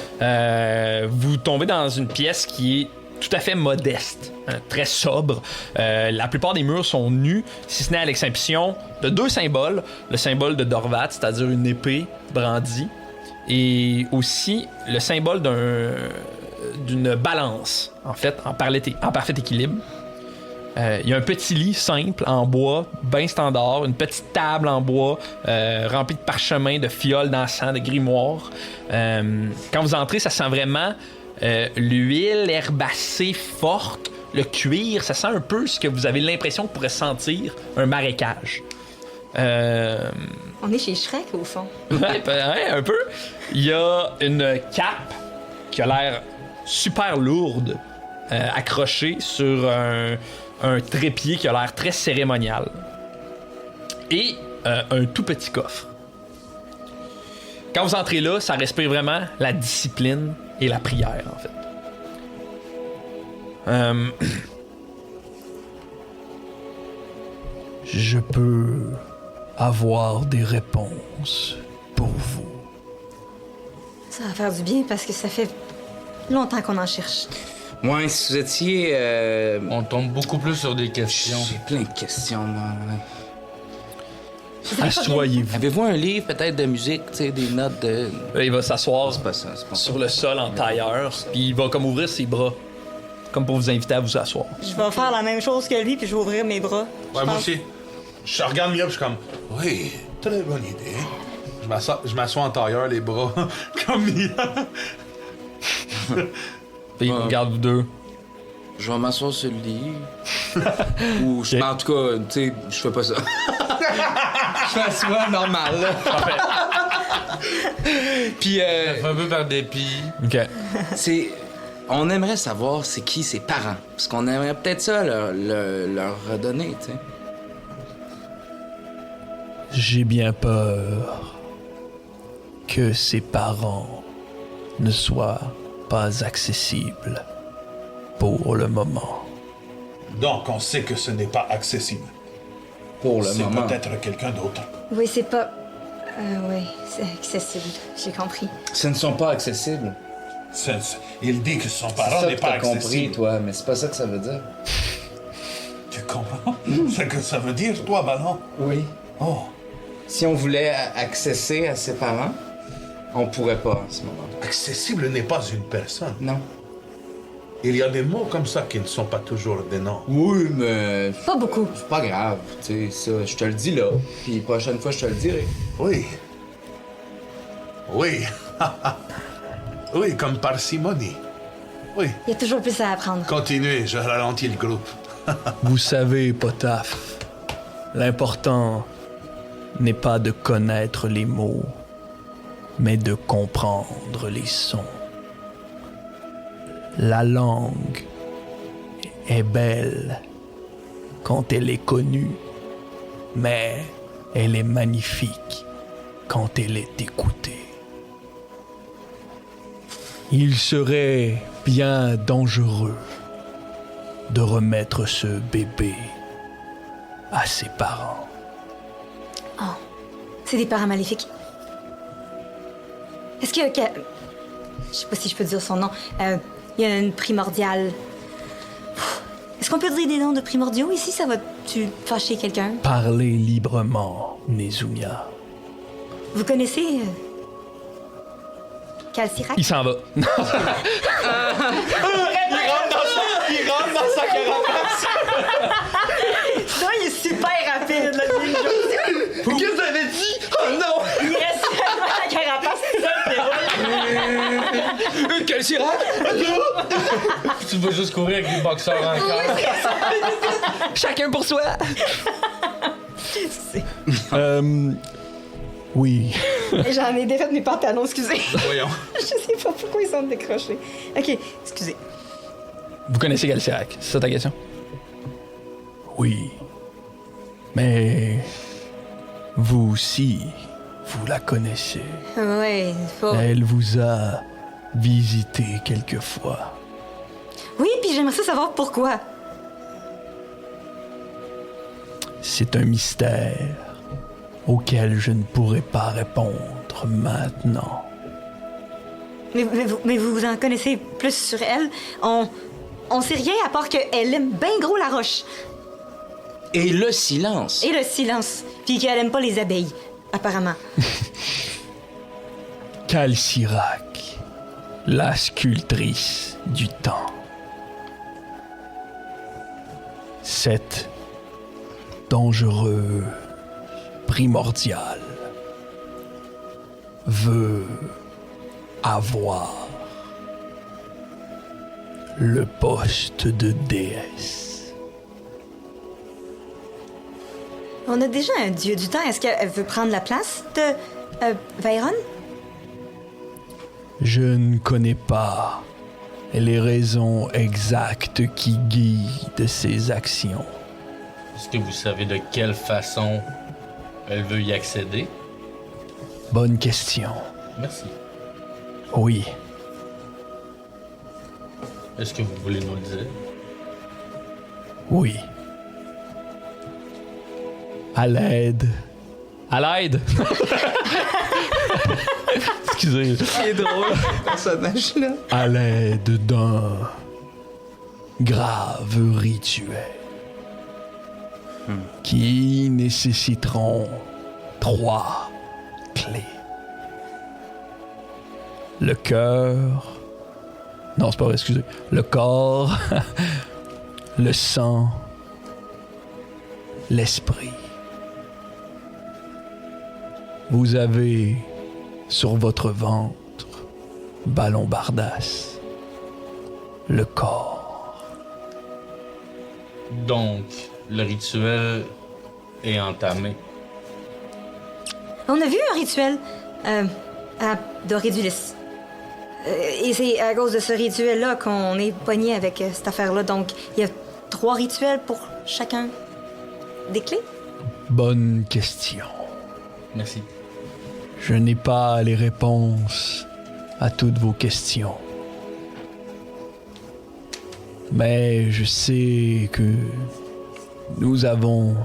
Vous tombez dans une pièce qui est tout à fait modeste, hein, très sobre. La plupart des murs sont nus, si ce n'est à l'exception de 2 symboles. Le symbole de Dorvat, c'est-à-dire une épée brandie, et aussi le symbole d'une balance, en fait, en parfait équilibre. Il y a un petit lit simple en bois, bien standard, une petite table en bois remplie de parchemins, de fioles d'encens, de grimoires. Quand vous entrez, ça sent vraiment l'huile herbacée forte, le cuir, ça sent un peu ce que vous avez l'impression que pourrait sentir un marécage. On est chez Shrek, au fond. Ouais, un peu. Il y a une cape qui a l'air super lourde, accrochée sur un trépied qui a l'air très cérémonial. Et un tout petit coffre. Quand vous entrez là, ça respire vraiment la discipline et la prière, en fait. Je peux avoir des réponses pour vous. Ça va faire du bien parce que ça fait longtemps qu'on en cherche. Ouais, si vous étiez... On tombe beaucoup plus sur des questions. J'ai plein de questions, moi. Assoyez-vous. Avez-vous un livre peut-être de musique, tu sais, des notes de... Là, il va s'asseoir C'est pas ça, c'est pas ça. sur le sol en tailleur, puis il va comme ouvrir ses bras, comme pour vous inviter à vous asseoir. Je vais faire la même chose que lui, puis je vais ouvrir mes bras. Ouais, moi aussi. Je regarde Mia, puis je suis comme, oui, très bonne idée. Je m'assois en tailleur, les bras, comme Mia. Puis il regarde vous deux. Je vais m'asseoir sur le lit. Ou, en tout cas, tu sais, je fais pas ça. Je m'assois normal, là. Puis, Un peu par dépit. OK. on aimerait savoir c'est qui ses parents. Parce qu'on aimerait peut-être ça leur redonner, tu sais. J'ai bien peur que ses parents ne soient pas accessibles pour le moment. Donc, on sait que ce n'est pas accessible. Pour le C'est moment. peut-être quelqu'un d'autre. Oui, c'est pas... oui, c'est accessible. J'ai compris. Ce ne sont pas accessibles. Il dit que son C'est parent ça n'est que pas t'as compris, accessible. toi, mais c'est pas ça que ça veut dire. Tu comprends ce que ça veut dire, toi, Ballon? Oui. Oh, Si on voulait accéder à ses parents, on pourrait pas en ce moment. accessible n'est pas une personne. Non. Il y a des mots comme ça qui ne sont pas toujours des noms. Oui, mais Pas beaucoup. c'est pas grave, tu sais, ça, je te le dis là. Puis prochaine fois, je te le dirai. Oui. Oui. Oui, comme parcimonie. Oui. Il y a toujours plus à apprendre. Continuez, je ralentis le groupe. Vous savez, Potaf, l'important n'est pas de connaître les mots, mais de comprendre les sons. La langue est belle quand elle est connue, mais elle est magnifique quand elle est écoutée. Il serait bien dangereux de remettre ce bébé à ses parents. C'est des parents maléfiques. Est-ce que... Je sais pas si je peux dire son nom. Il y a une primordiale. Est-ce qu'on peut dire des noms de primordiaux ici? Ça va-tu fâcher quelqu'un? Parlez librement, Nezunia. Vous connaissez... Calcirac? Il s'en va. Il rentre dans sa carapace. Non, il est super rapide, le ninja. Qu'est-ce que t'avais dit? Oh non! Il reste tellement la carapace, c'est ça, Quel Sirac? Tu vas juste courir avec des boxeurs en cœur. Chacun pour soi. Oui. J'en ai défait mes pantalons, excusez. Voyons. Je sais pas pourquoi ils sont décrochés. Ok, excusez. Vous connaissez Galcirac, c'est ça ta question? Oui. Mais... vous aussi, vous la connaissez. Ouais, faut... Elle vous a visité quelquefois. Oui, puis j'aimerais ça savoir pourquoi. C'est un mystère auquel je ne pourrai pas répondre maintenant. Mais vous en connaissez plus sur elle? On sait rien à part qu'elle aime bien gros la roche. Et le silence. Et le silence. Puis qu'elle aime pas les abeilles, apparemment. Calcirac, la sculptrice du temps. Cette dangereux primordial veut avoir le poste de déesse. On a déjà un dieu du temps. Est-ce qu'elle veut prendre la place de Veyron? Je ne connais pas les raisons exactes qui guident ses actions. Est-ce que vous savez de quelle façon elle veut y accéder? Bonne question. Merci. Oui. Est-ce que vous voulez nous le dire? Oui. À l'aide. À l'aide. Excusez. C'est drôle, ce personnage-là. À l'aide d'un grave rituel qui nécessiteront 3 clés. Le cœur... Non, c'est pas vrai, excusez. Le corps, le sang, l'esprit. Vous avez sur votre ventre, Ballon Bardasse, le corps. Donc, le rituel est entamé. On a vu un rituel à Dorédulis. Et c'est à cause de ce rituel-là qu'on est pogné avec cette affaire-là. Donc, il y a 3 rituels pour chacun des clés? Bonne question. Merci. Je n'ai pas les réponses à toutes vos questions. Mais je sais que nous avons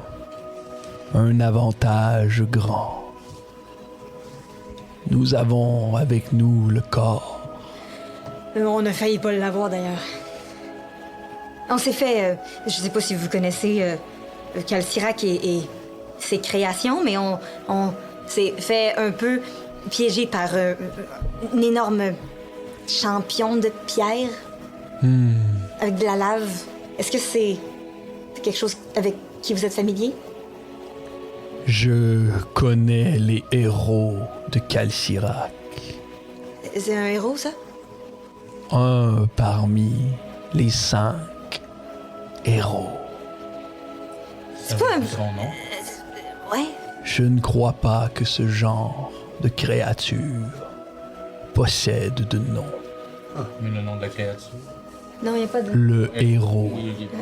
un avantage grand. Nous avons avec nous le corps. On a failli pas l'avoir, d'ailleurs. On s'est fait... je sais pas si vous connaissez Calcirac et ses créations, mais on s'est fait un peu piéger par une énorme champion de pierre avec de la lave. Est-ce que c'est quelque chose avec qui vous êtes familier? Je connais les héros de Calcirac. C'est un héros, ça? Un parmi les 5 héros. C'est pas un... Son nom? Ouais. Je ne crois pas que ce genre de créature possède de nom. Mais le nom de la créature? Non, il n'y a pas de... Le héros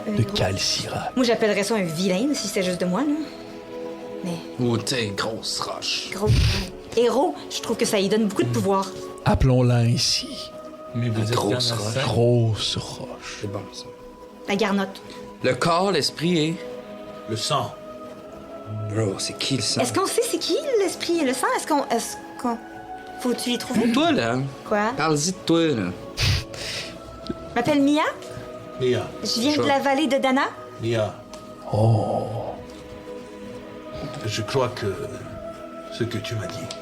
Un de héros. Calcirac. Moi, j'appellerais ça un vilain, si c'était juste de moi, là. Mais... Ou t'es grosse roche. Gros... Héros, je trouve que ça lui donne beaucoup de pouvoir. Appelons-la ainsi. Mais vous êtes grosse dans la roche. scène? Grosse roche. C'est bon, ça. La garnotte. Le corps, l'esprit et... Le sang. Bro, c'est qui le sang? Est-ce qu'on sait c'est qui l'esprit et le sang? Est-ce qu'on... Faut-tu les trouver? Toi, là. Quoi? Parle-y de toi, là. Je m'appelle Mia. Mia, Je viens de la vallée de Dana. Mia, Oh, je crois que ce que tu m'as dit,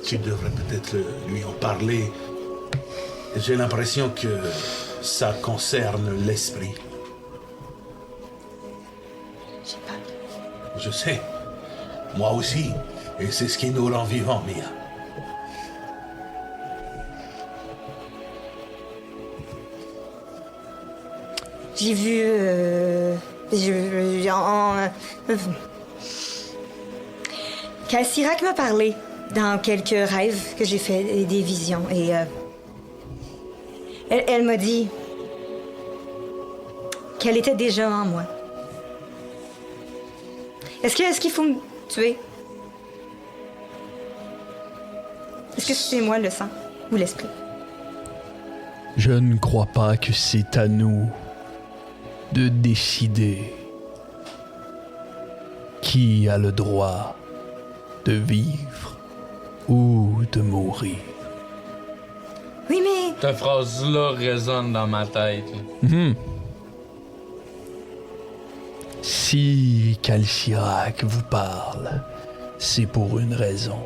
tu devrais peut-être lui en parler. J'ai l'impression que ça concerne l'esprit. J'ai pas... Je sais. Moi aussi. Et c'est ce qui nous rend vivants, Mia. J'ai vu... Kalsirak m'a parlé dans quelques rêves que j'ai fait et des visions. Et elle m'a dit qu'elle était déjà en moi. Est-ce qu'il faut me tuer? Est-ce que c'est moi le sang ou l'esprit? je ne crois pas que c'est à nous de décider qui a le droit de vivre ou de mourir. Oui, mais... Cette phrase-là résonne dans ma tête. Si Kalsirak vous parle, c'est pour une raison.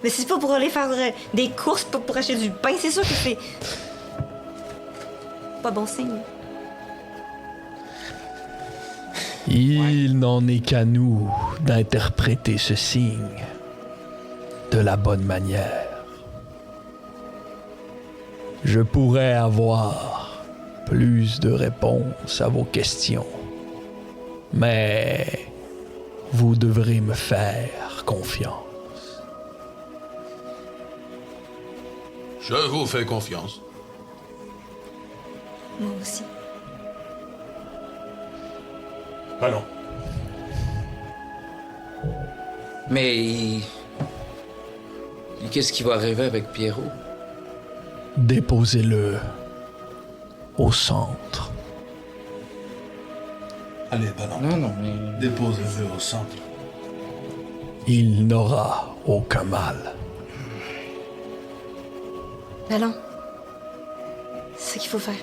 Mais c'est pas pour aller faire des courses, pas pour acheter du pain. C'est sûr que c'est... pas bon signe. Il n'en est qu'à nous d'interpréter ce signe de la bonne manière. Je pourrais avoir plus de réponses à vos questions, mais vous devrez me faire confiance. Je vous fais confiance. Moi aussi. Allons. Mais... Qu'est-ce qui va arriver avec Pierrot? Déposez-le au centre. Allez, ballon. Non, mais... Déposez-le au centre. Il n'aura aucun mal. Allons. C'est ce qu'il faut faire.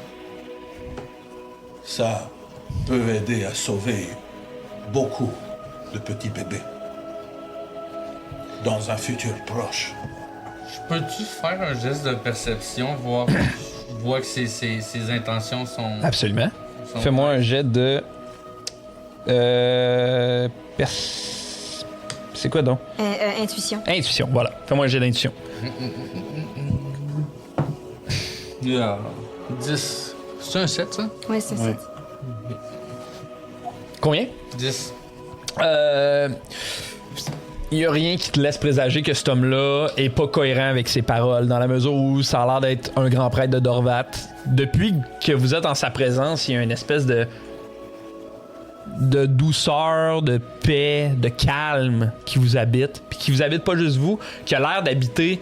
Ça peut aider à sauver beaucoup de petits bébés. Dans un futur proche. Peux-tu faire un geste de perception, voir que ses intentions sont... Absolument. sont- Fais-moi un jet de. C'est quoi donc? Intuition. Intuition, voilà. Fais-moi un jet d'intuition. Yeah. 10. C'est un 7, ça? Ouais, c'est ça. Combien? 10. Il n'y a rien qui te laisse présager que cet homme-là est pas cohérent avec ses paroles, dans la mesure où ça a l'air d'être un grand prêtre de Dorvat. Depuis que vous êtes en sa présence, il y a une espèce de douceur, de paix, de calme qui vous habite, puis qui vous habite pas juste vous, qui a l'air d'habiter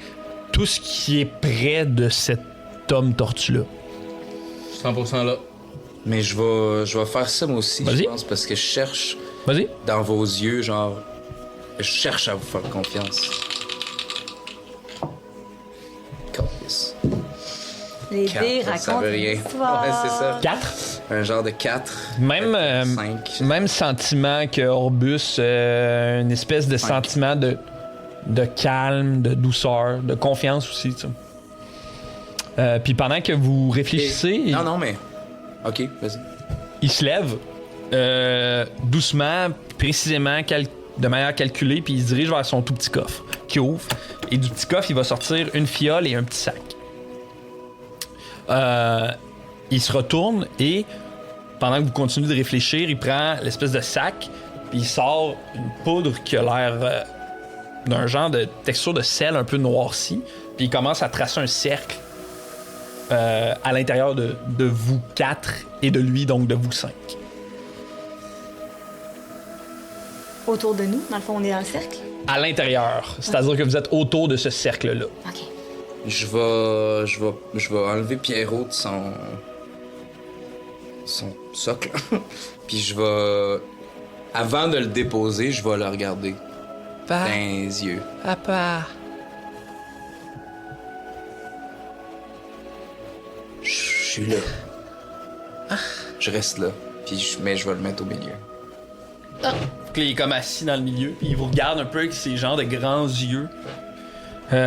tout ce qui est près de cet homme tortue-là. 100% là. Mais je vais faire ça moi aussi, Vas-y. je pense, parce que je cherche Vas-y. dans vos yeux, genre... Je cherche à vous faire confiance. Câlisse. Les Quatre, dés ça racontent veut rien. une histoire. Ouais, c'est ça. 4. Un genre de 4. Même, 5. même sentiment que Orbus, une espèce de Cinq. sentiment de calme, de douceur, de confiance aussi. Tu sais. Puis pendant que vous réfléchissez, Non, mais... Ok, vas-y. il se lève doucement, précisément, de manière calculée, puis il se dirige vers son tout petit coffre qui ouvre. Et du petit coffre, il va sortir une fiole et un petit sac. Il se retourne et pendant que vous continuez de réfléchir, il prend l'espèce de sac, puis il sort une poudre qui a l'air d'un genre de texture de sel un peu noirci, puis il commence à tracer un cercle à l'intérieur de vous 4 et de lui, donc de vous 5. Autour de nous, dans le fond, on est dans le cercle. À l'intérieur, c'est-à-dire que vous êtes autour de ce cercle-là. OK. Je vais enlever Pierrot de son socle. Puis je vais... Avant de le déposer, je vais le regarder dans les yeux. Papa. Je suis là. Je reste là. Mais je vais le mettre au milieu. Puis il est comme assis dans le milieu, puis il vous regarde un peu avec ses genres de grands yeux. Je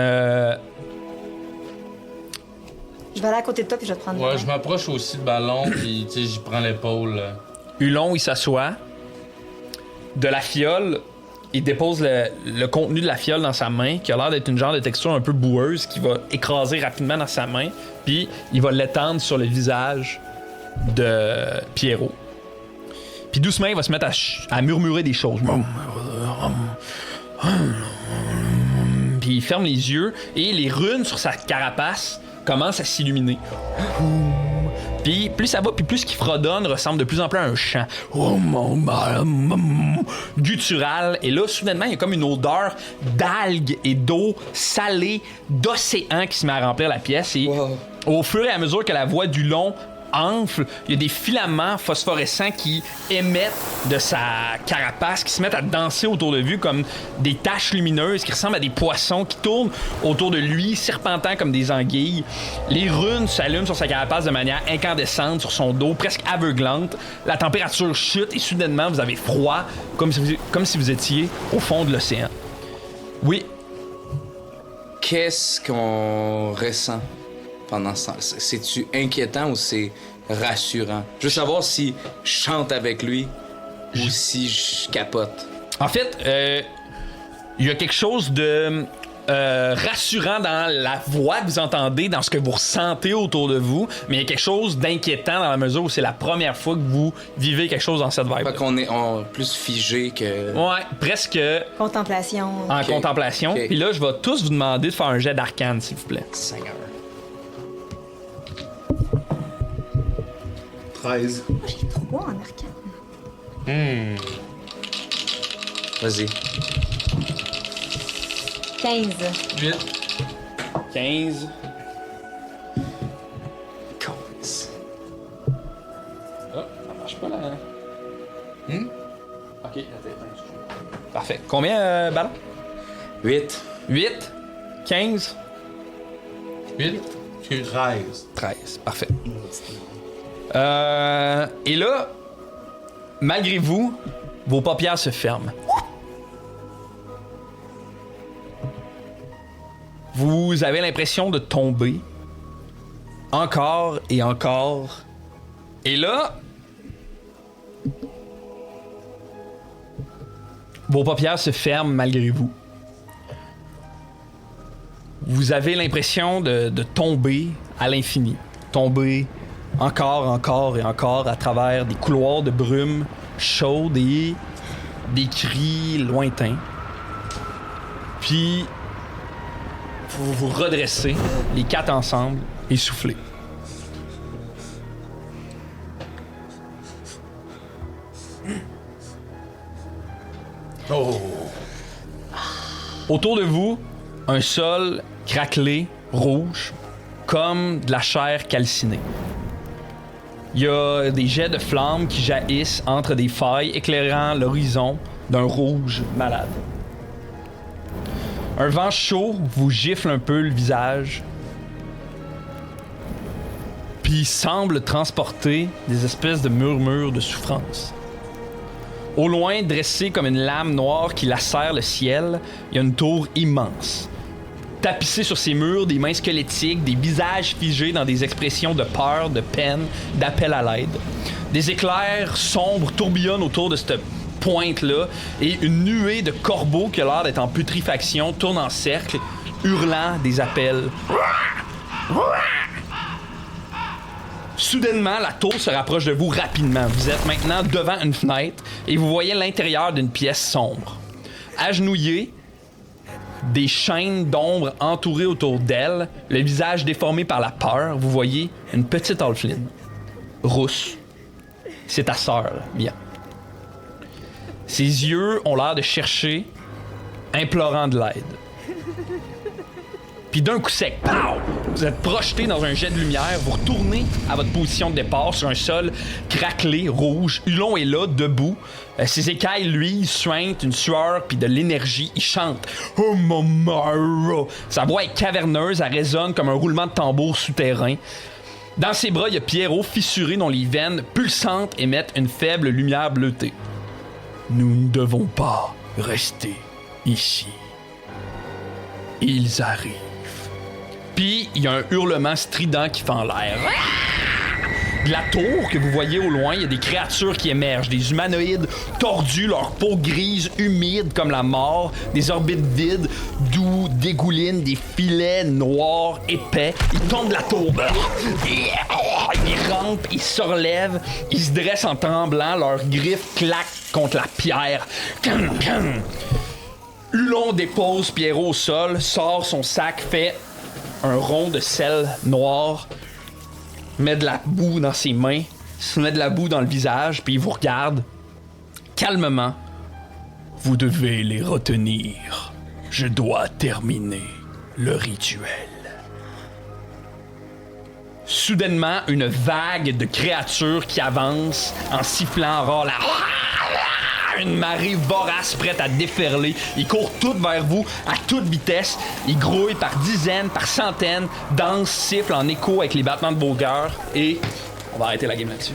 vais aller à côté de toi puis je vais te prendre. Ouais, je m'approche aussi du ballon, puis tu sais, j'y prends l'épaule. Hulon, il s'assoit. De la fiole, il dépose le contenu de la fiole dans sa main, qui a l'air d'être une genre de texture un peu boueuse, qui va écraser rapidement dans sa main, puis il va l'étendre sur le visage de Pierrot. Puis doucement, il va se mettre à murmurer des choses. Puis il ferme les yeux et les runes sur sa carapace commencent à s'illuminer. Puis plus ça va, puis plus ce qui fredonne ressemble de plus en plus à un chant guttural. Et là, soudainement, il y a comme une odeur d'algues et d'eau salée, d'océan qui se met à remplir la pièce. Et au fur et à mesure que la voix du long enfle, il y a des filaments phosphorescents qui émettent de sa carapace, qui se mettent à danser autour de lui comme des taches lumineuses qui ressemblent à des poissons qui tournent autour de lui, serpentant comme des anguilles. Les runes s'allument sur sa carapace de manière incandescente, sur son dos, presque aveuglante. La température chute et soudainement, vous avez froid, comme si vous étiez au fond de l'océan. Oui. Qu'est-ce qu'on ressent pendant ce temps? C'est-tu inquiétant ou c'est rassurant? Je veux savoir si je chante avec lui ou si je capote. En fait, il y a quelque chose de rassurant dans la voix que vous entendez, dans ce que vous ressentez autour de vous, mais il y a quelque chose d'inquiétant dans la mesure où c'est la première fois que vous vivez quelque chose dans cette vibe. Fait qu'on est plus figé que... Ouais, presque Contemplation. en contemplation. Puis là, je vais tous vous demander de faire un jet d'arcane, s'il vous plaît. Seigneur. 13. Moi, j'ai 3 en arcane. Vas-y. 15. 8. 15. Oh, ça marche pas là. Ok, parfait. Combien, Ballon? 8. 8. 15. 8. 13. 13. Parfait. Et là, malgré vous, vos paupières se ferment. Vous avez l'impression de tomber encore et encore. Et là, vos paupières se ferment malgré vous. Vous avez l'impression de tomber à l'infini. Tomber encore, encore et encore à travers des couloirs de brume chaude et des cris lointains. Puis, vous vous redressez, les 4 ensemble, et soufflez. Oh! Autour de vous, un sol craquelé, rouge, comme de la chair calcinée. Il y a des jets de flammes qui jaillissent entre des failles, éclairant l'horizon d'un rouge malade. Un vent chaud vous gifle un peu le visage, puis semble transporter des espèces de murmures de souffrance. Au loin, dressée comme une lame noire qui lacère le ciel, il y a une tour immense. Tapissée sur ses murs, des mains squelettiques, des visages figés dans des expressions de peur, de peine, d'appel à l'aide. Des éclairs sombres tourbillonnent autour de cette pointe-là, et une nuée de corbeaux qui a l'air d'être en putréfaction tourne en cercle, hurlant des appels. Soudainement, la tour se rapproche de vous rapidement. Vous êtes maintenant devant une fenêtre et vous voyez l'intérieur d'une pièce sombre. Agenouillée, des chaînes d'ombre entourées autour d'elle, le visage déformé par la peur, vous voyez une petite orpheline, rousse. C'est ta sœur, Mia. Ses yeux ont l'air de chercher, implorant de l'aide. Puis d'un coup sec, pow! Vous êtes projeté dans un jet de lumière, vous retournez à votre position de départ sur un sol craquelé, rouge. Hulon est là, debout. Ses écailles, lui, suintent une sueur puis de l'énergie. Il chante « Oh Momara ». Sa voix est caverneuse, elle résonne comme un roulement de tambour souterrain. Dans ses bras, il y a Pierrot fissuré dont les veines pulsantes émettent une faible lumière bleutée. Nous ne devons pas rester ici. Ils arrivent. Puis, il y a un hurlement strident qui fait en l'air. De la tour que vous voyez au loin, il y a des créatures qui émergent, des humanoïdes tordus, leur peau grise, humide comme la mort, des orbites vides, d'où dégoulinent des filets noirs, épais. Ils tombent de la tour. Ils rampent, ils se relèvent, ils se dressent en tremblant, leurs griffes claquent contre la pierre. Hulon dépose Pierrot au sol, sort son sac, fait un rond de sel noir, met de la boue dans ses mains, se met de la boue dans le visage, puis il vous regarde calmement. Vous devez les retenir. Je dois terminer le rituel. Soudainement, une vague de créatures qui avancent en sifflant râle. Une marée vorace prête à déferler. Ils courent toutes vers vous à toute vitesse. Ils grouillent par dizaines, par centaines, dansent, sifflent en écho avec les battements de vos cœurs. Et on va arrêter la game là-dessus.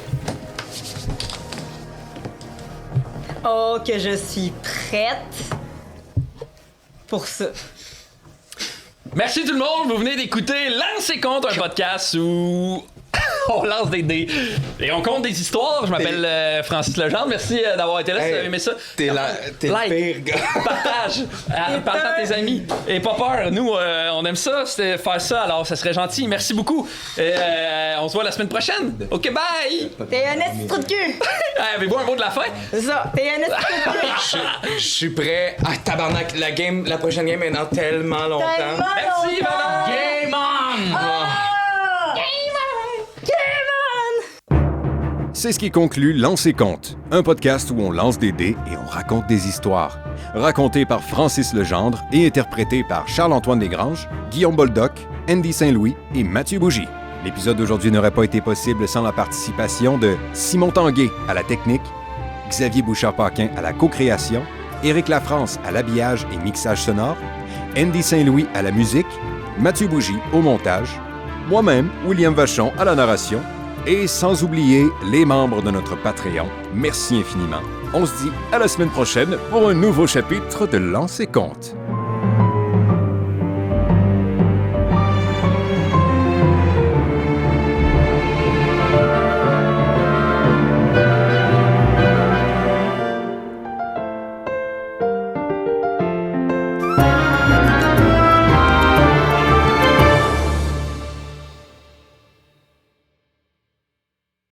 Oh, que je suis prête pour ça. Merci tout le monde, vous venez d'écouter Lancer Contre, un podcast où on lance des dés et on compte des histoires. Je m'appelle Francis Legendre, merci d'avoir été là, si vous avez aimé ça. T'es le pire gars. Partage, partage à tes amis. Et pas peur, nous on aime ça, c'était faire ça, alors ça serait gentil. Merci beaucoup. On se voit la semaine prochaine. Ok, bye! T'es un esti trou de cul! Avez-vous un mot de la fin? C'est ça, t'es un esti trou de cul! Je suis prêt. Ah, tabarnak, la prochaine game est dans tellement longtemps. Merci, madame! Game on! C'est ce qui conclut Lancer Compte, un podcast où on lance des dés et on raconte des histoires. Raconté par Francis Legendre et interprété par Charles-Antoine Desgranges, Guillaume Boldoc, Andy Saint-Louis et Mathieu Bougie. L'épisode d'aujourd'hui n'aurait pas été possible sans la participation de Simon Tanguay à la technique, Xavier Bouchard-Paquin à la co-création, Éric Lafrance à l'habillage et mixage sonore, Andy Saint-Louis à la musique, Mathieu Bougie au montage, moi-même, William Vachon à la narration, et sans oublier les membres de notre Patreon. Merci infiniment. On se dit à la semaine prochaine pour un nouveau chapitre de Lancer Compte.